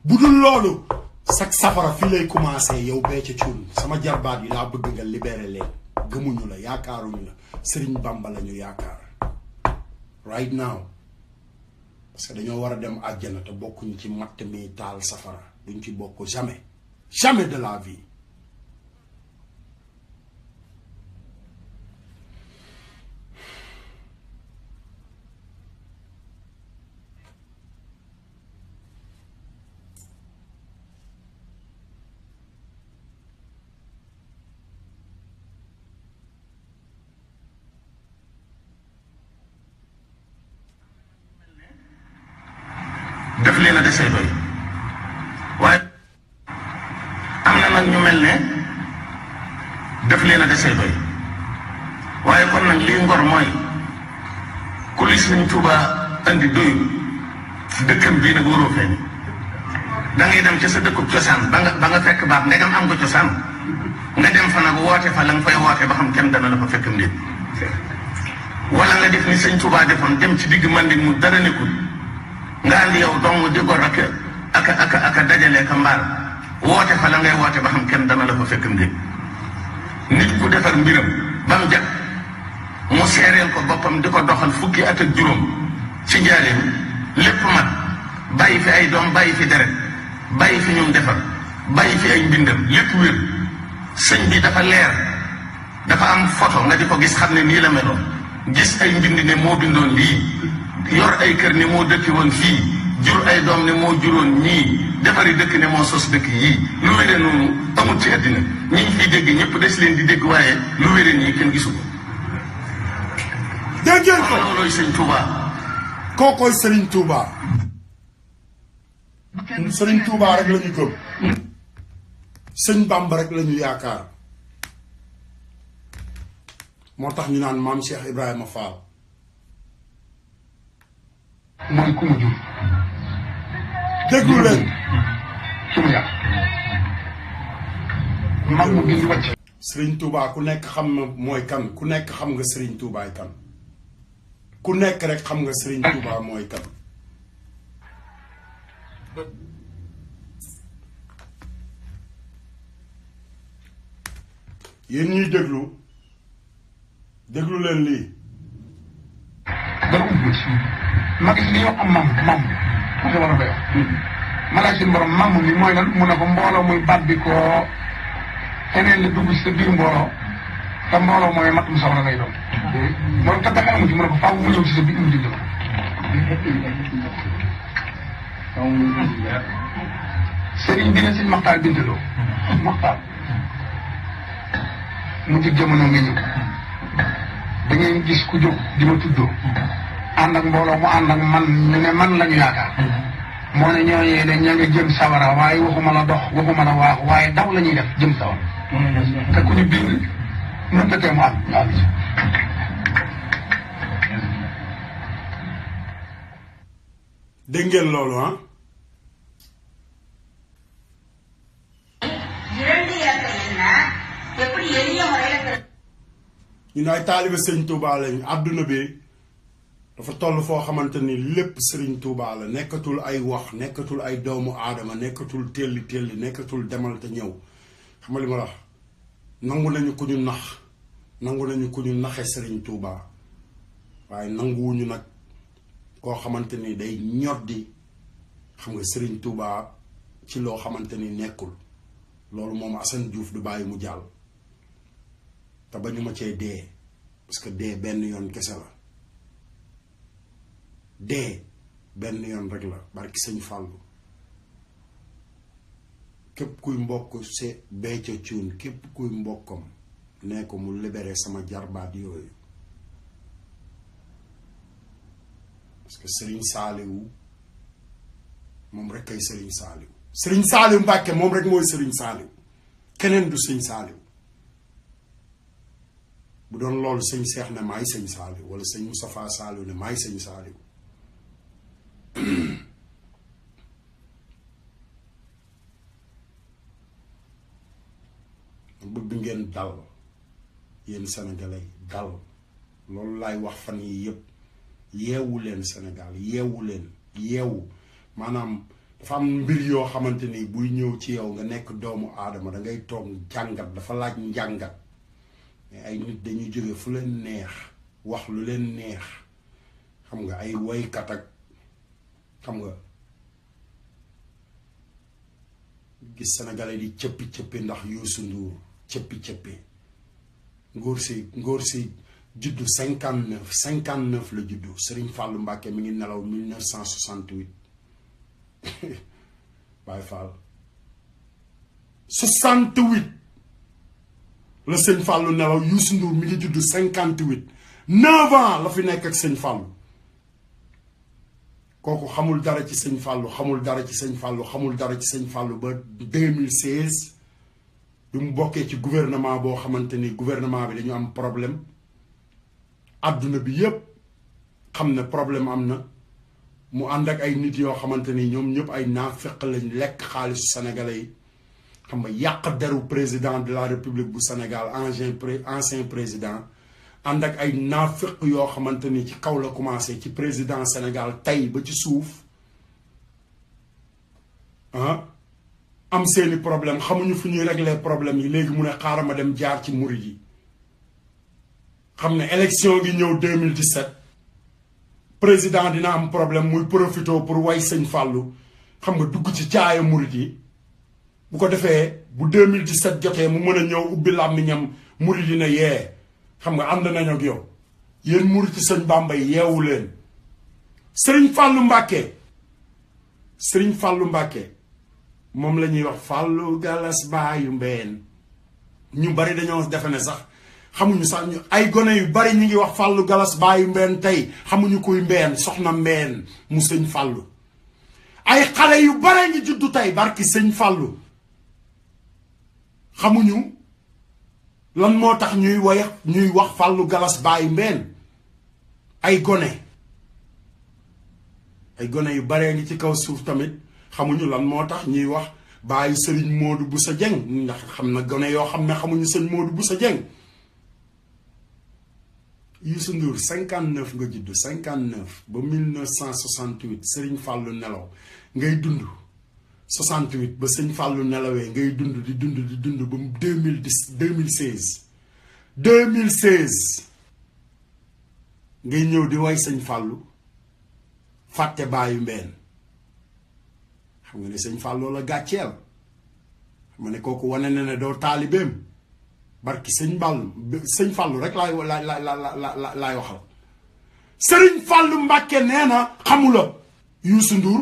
bu dul loolu sak safara fii lay commencé yow Béthio Thioune sama jarbaat yi laa bëgg nga libéré leen gëmuñu la yaakaaruñu la Sëriñ Bamba la ñu yaakaar right now parce que dañoo war a dem àjjana te bokkuñu ci matt mi taal safara duñ ci bokk jamais de la vie daf leen a desee doy waaye am na nag ñu mel ne daf leen a desee doy waaye kon nag lii ngor mooy ku li Sëriñ Tuubaa andi doyul dëkkam bii nag waroo feeñ da ngay dem ca sa dëkkub cosaan ba nga fekk baab ndegam am nga cosaan nga dem fa nag woote fa la nga fay woote ba xam kenn dana la fa fekkam nit wala nga def ni Sëriñ Tuubaa defoon dem ci digg Manding mu dara nekkul nga andi yow dong di gor ak dajale ka mbaar woote fa la ngay woote ba xam kenn dana la fa fekkam nit nit ku defar mbiram ba mu jag mu seereel ko boppam di ko doxal fukki at ak juróom ci njaareem lépp mat bàyyi fi ay doom bàyyi fi deret bàyyi fi ñum defar bàyyi fi ay mbindam lépp wér sëñ bi dafa leer dafa am photo nga di ko gis xam ne nii la meloon gis ay mbind ne moo bindoon lii yor ay kër ne moo dëkki woon fii jur ay doom ne moo juróon ñii defari dëkk ne moo sos dëkk yii lu wéree noonu amul ci àddina ñi ngi fiy dégg ñëpp des leen di dégg waaye lu wéree nii kenn gisu ko. dégg ngeen ko loolooy sëñ Touba. kookoy Serigne Touba. Serigne Touba rek la ñu gëm. sëñ Bamba rek la ñu yaakaar. moo tax ñu naan maam Cheikh Ibrahima Fall. mooy ku mu jur. déglu leen. su ma yàq. mag mu bind wàcc. Serigne Touba ku nekk xam na mooy kan ku nekk xam nga Serigne Touba kan. ku nekk rek xam nga Serigne Touba mooy kan. yéen ñuy déglu leen lii. dara ubbi mag yi dañoo am mam parce que war a koy wax. ma laaj suñu borom mam mi mooy lan mu ne ko mbooloo muy baat bi ko keneen la dugg ci sa biir mbooloo te mbooloo mooy matum soxla ngay doon. loolu kat dafa amu ci mu ne ko faaw mu ñëw ci sa biir indi la. sëriñ bi ne si Maxtaar Bintaloo. Maxtaar mu jig jamono nga ñëw. da ngeen gis ku jóg di ma tuddoo. ànd ak mbooloo mu ànd ak man ñu ne man lañu yaakaar. moo ne ñooñee de ña nga jëm sawara waaye waxuma la dox waxuma la waax waaye daw la ñuy def jëm sawara. te ku ñu bind mënta tee mu am ñu àgg ci. dégg ngeen loolu ah. ñu ne ay taalibe sëñ Touba lañ àdduna bi dafa toll foo xamante ni lépp Serigne Touba la nekkatul ay wax nekkatul ay doomu aadama nekkatul telli nekkatul demal te ñëw xam nga li ma la wax nangu nañu ku ñu nax nangu nañu ku ñu naxe Serigne Touba waaye nanguwuñu nag koo xamante ni day ñoddi xam nga Serigne Touba ci loo xamante ni nekkul loolu moom Assane Diouf du bàyyi mu jàll te ba ñu ma cee dee parce que dee benn yoon kese la dee benn yoon rek la barki sëñ Fallou képp kuy mbokk se Béthio Thioune képp kuy mbokkam nee ko mu libéré sama jarbaat yooyu parce que Serigne Saliou moom rek kay Serigne Saliou Mbàkke moom rek mooy Serigne Saliou keneen du sëñ Saliou bu doon loolu sëñ Seex ne maay sëñ Saliou wala sëñ Moustapha Saliou ne maay sëñ Saliou bëgg ngeen dal yéen sénégalais dal loolu laay wax fan yi yëpp yeewu leen Sénégal yeewu maanaam dafa am mbir yoo xamante ni buy ñëw ci yow nga nekk doomu aadama da ngay toog jàngat dafa laaj njàngat mais ay nit dañuy jóge fu leen neex wax lu leen neex xam nga ay woykat ak xam nga gis sénégalais di cëppi ndax Youssou Ndour cëppi ngóor si juddu 59 la juddu Serigne Fallou Mbacké mi ngi nelaw 1968 Baye Fall 68 la sëñ Fallou nelaw Youssou Ndour mi ngi juddu 58 9 ans la fi nekk ak sëñ Fallou kooku xamul dara ci sëñ Fallou xamul dara ci sëñ Fallou ba 2016 bi mu bokkee ci gouvernement boo xamante ni gouvernement bi dañu am problème adduna bi yépp xam ne problème am na mu ànd ak ay nit yoo xamante ni ñoom ñëpp ay naafeq lañ lekk xaalisu sénégalais yi xam nga yàq deru président de la république bu Sénégal ancien président ànd ak ay naafeq yoo xamante ni ci kaw la commencé ci président Sénégal tey ba ci suuf am seeni problème xamuñu fu ñuy régler problème yi léegi mu ne xaaral ma dem jaar ci murid yi xam ne élection gi ñëw 2017 président dina am problème muy profité pour way sëñ Fallou xam nga dugg ci caaya murid yi bu ko defee bu 2017 jotee mu mën a ñëw ubbi làmmiñam murid yi ne yee xam nga ànd nañ ak yow yéen murit sëñ Bamba yeewu leen. Sëriñ Fàllu Mbàkke Sëriñ Fàllu Mbàkke moom la ñuy wax Fàllu Galas baayu mbeen ñu bari dañoo defe ne sax xamuñu sax ñu ay gone yu bari ñu ngi wax Fàllu Galas baayu mbeen tey xamuñu kuy mbeen soxna mbeen mu sëñ Fàllu ay xale yu bare ngi juddu tey barki sëñ Fàllu xamuñu lan moo tax ñuy wax Fàllu Galas baayu mbeen ay gone yu bare ngi ci kaw suuf tamit xamuñu lan moo tax ñuy wax baayu sëriñ Modou Boussa Dieng ndax xam na gone yoo xam ne xamuñu sëñ Modou Boussa Dieng. Youssou Ndour 59 nga judd 59 ba 1968 Sëriñ Fàllu nelaw ngay dund 68 ba sëñ Fàllu nelawee ngay dund di dund ba 2016 ngay ñëw di way sëñ Fàllu fàtte baayu mbeen xam nga ne sëñ Fàllu la gàcceel xam nga ne kooku wane na ne doo taalibeem barki sëñ Fàllu rek laay waxal. Sëriñ Fàllu Mbàkke nee na xamula Youssou Ndour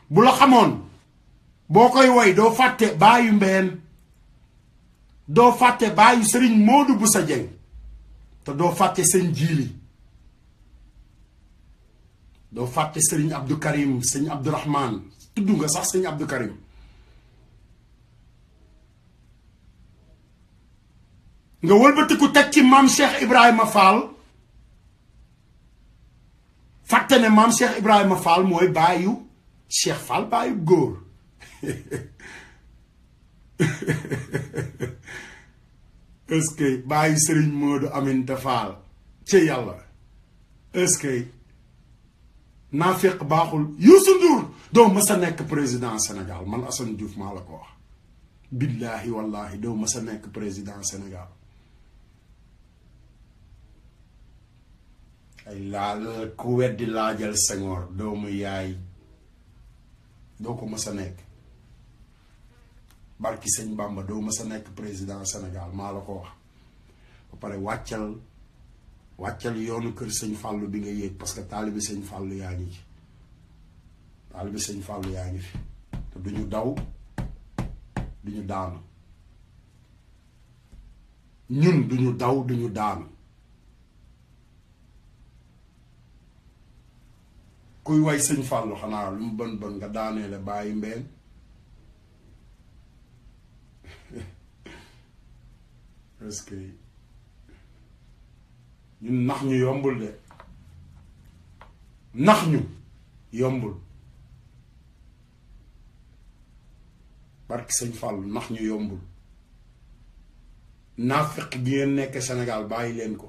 bu la xamoon boo koy woy doo fàtte baayu mbeen doo fàtte baayu sëriñ Modou Boussa Dieng te doo fàtte sëñ Jiili doo fàtte sëriñ Abdou Karim sëñ Abdourahman tudd nga sax sëñ Abdou Karim nga wëlbatiku teg ci maam Cheikh Ibrahima Fall fàtte ne maam Cheikh Ibrahima Fall mooy baayu Cheikh Fall baayu góor est-ce que baayu sëriñ Modou Aminta Fall ci yàlla est-ce que naafeq baaxul. Youssou Ndour doo mës a nekk président Sénégal man Assane Diouf maa la ko wax billaahi wallaahi doo mës a nekk président Sénégal ay laal ku weddi laajal Senghor doomu yaay doo ko mës a nekk barki sëñ Bamba doo mës a nekk président Sénégal maa la ko wax ba pare wàccal yoonu kër sëñ Fàllu bi nga yéeg parce que taalibi sëñ Fàllu yaa ngi ci taalibi sëñ Fàllu yaa ngi fi te duñu daw duñu daanu ñun duñu daw duñu daanu kuy way sëñ Fàllu xanaa lu mu bën nga daanee la bàyyi mbeen parce que ñun nax ñu yombul de nax ñu yombul barki sëñ Fàllu nax ñu yombul naafeq gi ngeen nekk Sénégal bàyyi leen ko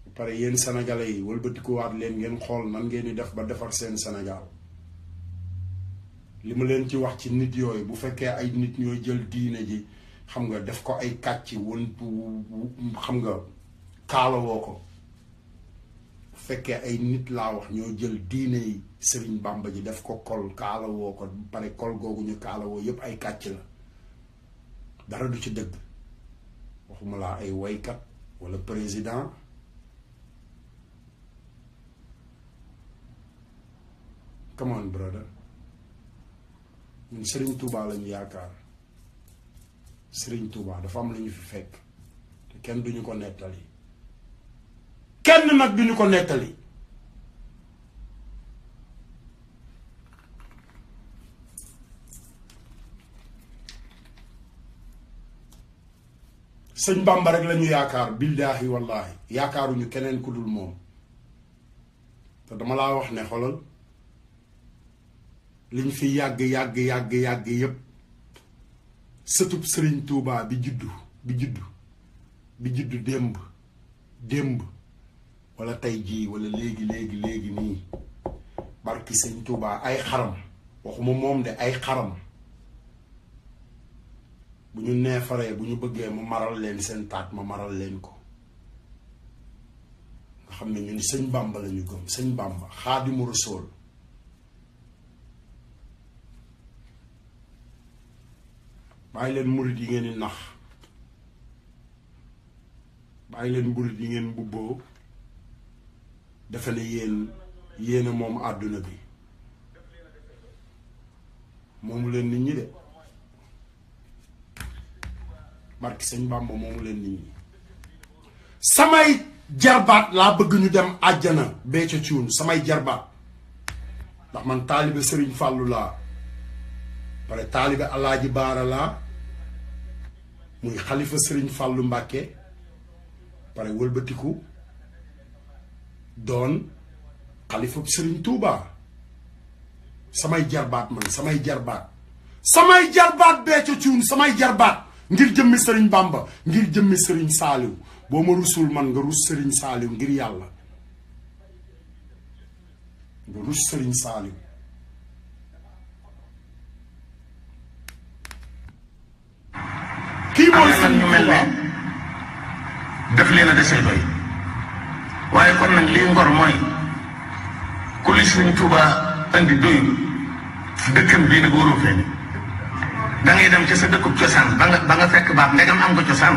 ba pare yéen sénégalais yi wëlbatikuwaat leen ngeen xool nan ngeen di def ba defar seen Sénégal li ma leen ci wax ci nit yooyu bu fekkee ay nit ñooy jël diine ji xam nga def ko ay kàcc won xam nga kaalawoo ko bu fekkee ay nit laa wax ñoo jël diine yi Sëriñ Bàmba ji def ko kol kaalawoo ko pare kol googu ñu kaalawoo yépp ay kàcc la dara du ci dëgg waxuma laa ay woykat walla président come on brother ñun Sëriñ Tuubaa lañu yaakaar Sëriñ Tuubaa dafa am lu ñu fi fekk te kenn duñu ko nettali kenn nag duñu ko nettali sëñ Bàmba rek lañu yaakaar billaahi wallaahi yaakaaruñu keneen ku dul moom te dama laa wax ne xolal liñ fi yàgg yépp sëtub Sëriñ Tuubaa bi juddu démb wala tey jii wala léegi nii barki sëñ Tuubaa ay xaram waxuma moom de ay xaram bu ñu neefaree bu ñu bëggee ma maral leen seen taat ma maral leen ko nga xam ne ñun sëñ Bàmba lañu gëm sëñ Bàmba Xaadimu Rasuul bàyyi leen murit yi ngeen di nax bàyyi leen mburit yi ngeen mbubboo defe ne yéen moom àdduna bi moomu leen nit ñi de barki sëñ Bàmba moomu leen nit ñi samay jarbaat laa bëgg ñu dem àjjana Béthio Thioune samay jarbaat ndax man taalibe Sëriñ Fàllu laa pare taalibe Alaaji Baara laa muy xalifa Sëriñ Fàllu Mbàkke pare wëlbatiku doon xalifa Sëriñ Tuubaa samay jarbaat man samay jarbaat Béthio Thioune samay jarbaat ngir jëmmi Sëriñ Bàmba ngir jëmmi Sëriñ Saaliw boo ma rusul man nga rus Sëriñ Saaliw ngir yàlla nga rus Sëriñ Saaliw kii mooy Sëriñ ñu mel ne daf leen a desee doy waaye kon nag lii ngor mooy ku li Sëriñ Tuubaa andi doyul dëkkam bii nag waroo fee da ngay dem ci sa dëkkub cosaan ba nga fekk baax ndegam am nga cosaan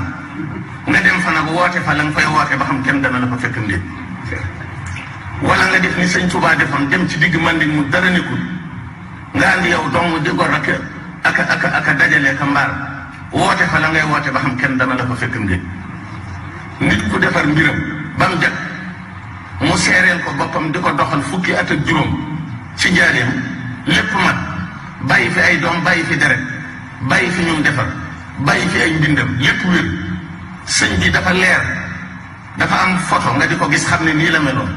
nga dem fa nag woote fa la nga fay woote ba xam kenn dana la fa fekk ndéet wala nga def ni Sëñ Tuubaa defoon dem ci digg Manding mu dara nekkul nga andi yow dong di gor ak dajale ka mbaar woote fa la ngay woote ba xam kenn dana la fa fekk ndéet nit ku defar mbiram ba mu jag mu seereel ko boppam di ko doxal fukki at ak juróom ci njaareem lépp mat bàyyi fi ay doom bàyyi fi deret bàyyi fi ñum defar bàyyi fi ay mbindam lépp wér sëñ bi dafa leer dafa am photo nga di ko gis xam ne nii la meloon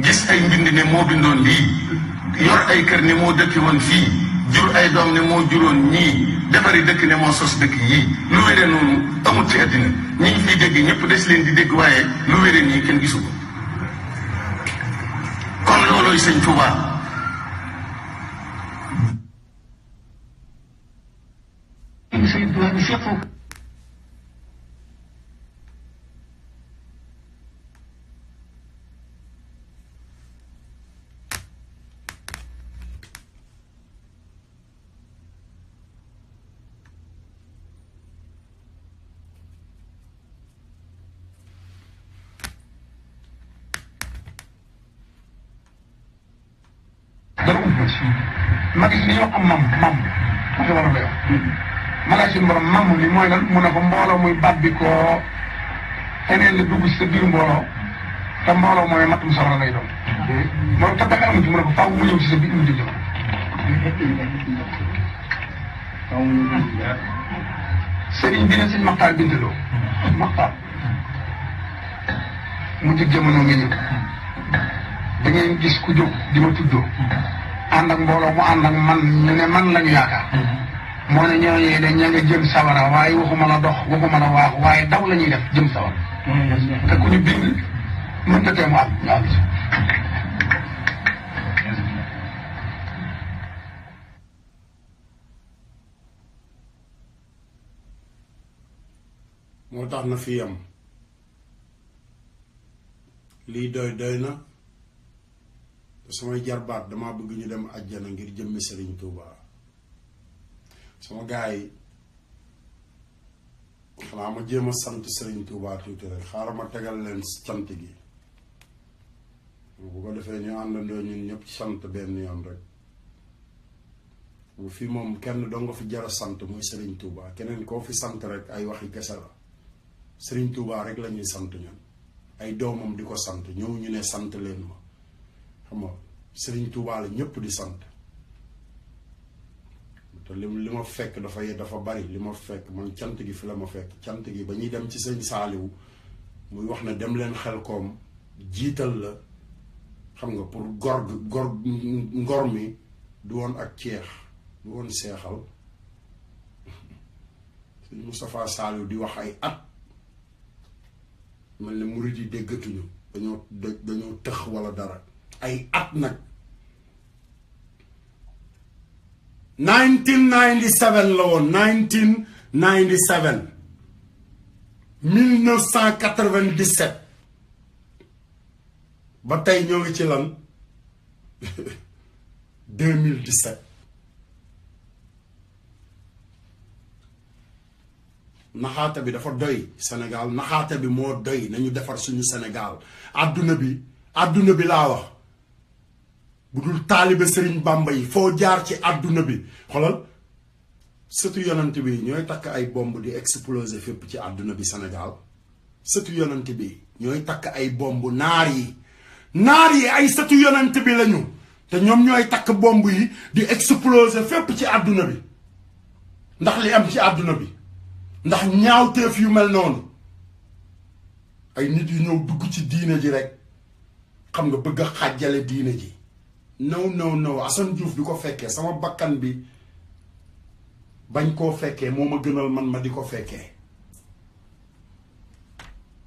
gis ay mbind ne moo bindoon lii yor ay kër ne moo dëkki woon fii jur ay doom ne moo juróon ñii defari dëkk ne moo sos dëkk yii lu wére noonu amul ci àddina ñi ngi fiy dégg ñëpp des leen di dégg waaye lu wére nii kenn gisu ko kon loolooy Sëñ Tuubaa Sëriñ Tuubaa bi seqoo dara ump ci mag yi dañoo am mam ma ko war a lay wax magaa suñu borom mamm li mooy lan mu ne ko mbooloo muy bàbbi koo feneen la dugg si sa biir mbooloo te mbooloo mooy matum sawara lay doon moom te dafa amu ci mu ne ko faaw mu ñëw si sa biir indi jëm sëriñ bi ne sëñ Maxtaar Bintaloo Maxtaar mu jëg jamono nga ñëw da ngeen gis ku jóg di ma tuddoo ànd ak mbooloo mu ànd ak man ñu ne man lañu yaakaar moo ne ñooñee de ña nga jëm sawara waaye waxuma la dox waxuma la waax waaye daw la ñuy def jëm sawara te ku ñu bind mënta tee mu am ñu am si moo tax na fi yam lii doy na te samay jarbaat dama bëgg ñu dem àjjana ngir jëmmi Sëriñ Tuubaa sama gars yi xanaa ma jéem a sant Sëriñ Tuubaa tuuti rek xaaral ma tegal leen cant gi bu ko defee ñu àndandoo ñun ñëpp sant benn yoon rek bu fi moom kenn doo nga fi jara sant muy Sëriñ Tuubaa keneen koo fi sant rek ay waxi kese la Sëriñ Tuubaa rek la ñuy sant ñun ay doomam di ko sant ñëw ñu ne sant leen ma xam nga Sëriñ Tuubaa la ñëpp di sant te li ma fekk dafa bari li ma fekk man cant gi fi la ma fekk cant gi ba ñuy dem ci Sëñ Saaliw muy wax ne dem leen Xelkom jiital la xam nga pour ngor mi du woon ak ceex du woon seexal Sëñ Moustapha Saaliw di wax ay at mel ne murid yi déggatuñu dañoo tëx wala dara ay at nag 1997 la woon 1997 1997 ba tey ñoo ngi ci lan 2017 1997 naxaate bi dafa doy Sénégal naxaate bi moo doy nañu defar suñu Sénégal àdduna bi laa wax bu dul taalibe Sëriñ Bamba yi foo jaar ci àdduna bi xoolal sëtu yonent bi ñooy takk ay bomb di exploser fépp ci àdduna bi Sénégal sëtu yonent bi ñooy takk ay bomb naar yi ay sëtu yonent bi lañu te ñoom ñooy takk bomb yi di exploser fépp ci àdduna bi ndax li am ci àdduna bi ndax ñaawteef yu mel noonu ay nit yu ñëw dugg ci diine ji rek xam nga bëgg a xàjjale diine ji non Assane Diouf di ko fekkee sama bakkan bi bañ koo fekkee moo ma gënal man ma di ko fekkee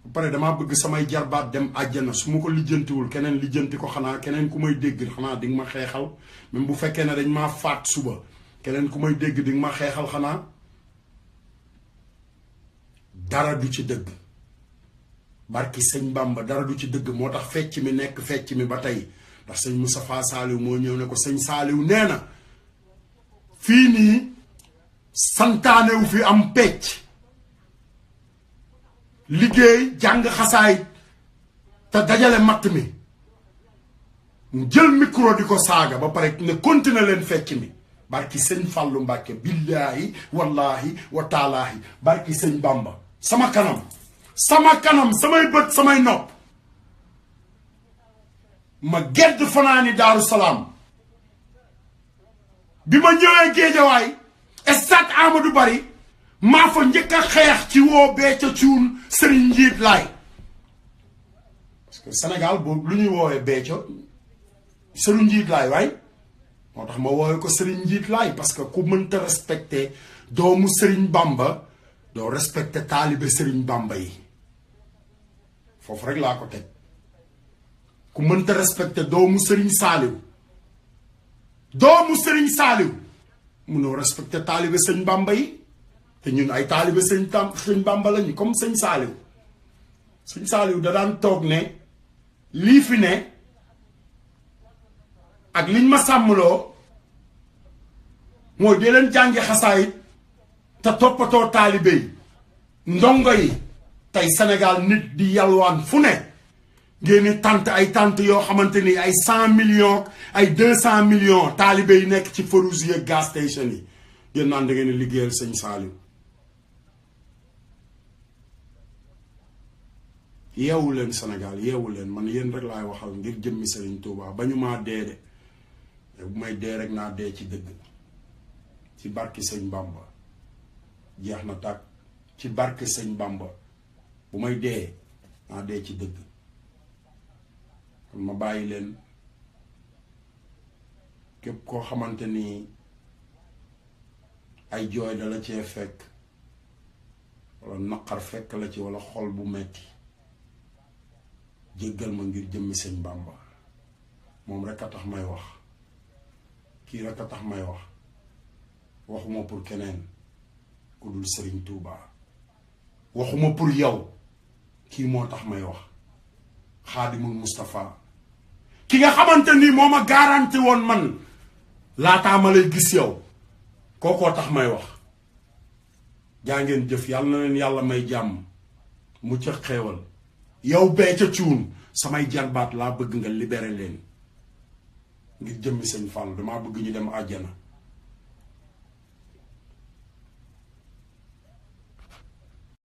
ba pare damaa bëgg samay jarbaat dem àjjana su ma ko lijjantiwul keneen lijjanti ko xanaa keneen ku may dégg xanaa di nga ma xeexal même bu fekkee ne dañ maa faat suba keneen ku may dégg di nga ma xeexal xanaa dara du ci dëgg barki sëñ Bamba dara du ci dëgg moo tax fecc mi nekk fecc mi ba tey ndax sëñ Moustapha Saliou moo ñëw ne ko sëñ Saliou nee na fii nii santaanewu fi am pecc liggéey jàng xasaay te dajale matt mi mu jël micro di ko saaga ba pare ne continuer leen fecc mi barki sëñ Fallou Mbàkke billaahi wallaahi wa taalaahi barki sëñ Bamba sama kanam samay bët samay nopp ma gedd fanaani Daaru Salaam bi ma ñëwee Géejawaay stade Amadou Barry maa fa njëkk a xeex ci woo Béthio Thioune Serigne Njiit Laay parce que Sénégal boobu lu ñuy woowee Béthio Serigne Njiit Laay waaye moo tax ma woowee ko Serigne Njiit Laay parce que ku mënta respecté doomu Serigne Bamba doo respecté taalibe Serigne Bamba yi foofu rek laa ko teg ku mënta respecté doomu Serigne Saliou munoo respecté taalibe Serigne Bamba yi te ñun ay taalibe Serigne Bamba lañu comme Serigne Saliou da daan toog ne lii fi ne ak liñ ma sàmmloo mooy dee leen jàngi xasaayit te toppatoo taalibe yi ndongo yi tey Sénégal nit di yalwaan fu ne ngeen tant ay tant yoo xamante ni ay 100 millions ay 200 millions taalibe yi nekk ci Forouz yi gas station yi ngeen naan da ngeen liggéeyal sëñ Saliou yeewu leen Sénégal yeewu leen man yéen rek laay waxal ngir jëmmi Serigne Touba ba ñu maa dee de bu may dee rek naa dee ci dëgg ci barki sëñ Bamba jeex na tàkk ci barki sëñ Bamba bu may dee naa dee ci dëgg kon ma bàyyi leen képp koo xamante ni ay jooy dala cee fekk wala naqar fekk la ci wala xol bu metti jéggal ma ngir jëmmi sëñ Bamba moom rek a tax may wax kii rek a tax may wax waxuma pour keneen ku dul Serigne Touba waxuma pour yow kii moo tax may wax Xaadimul Moustapha ki nga xamante ni moo ma garanti woon man laataa ma lay gis yow kookoo tax may wax jaa ngeen jëf yàlla na leen yàlla may jàmm mu ca xeewal yow Béthio Thioune samay jarbaat laa bëgg nga libéré leen ngir jëmmi sëñ Fall damaa bëgg ñu dem àjjana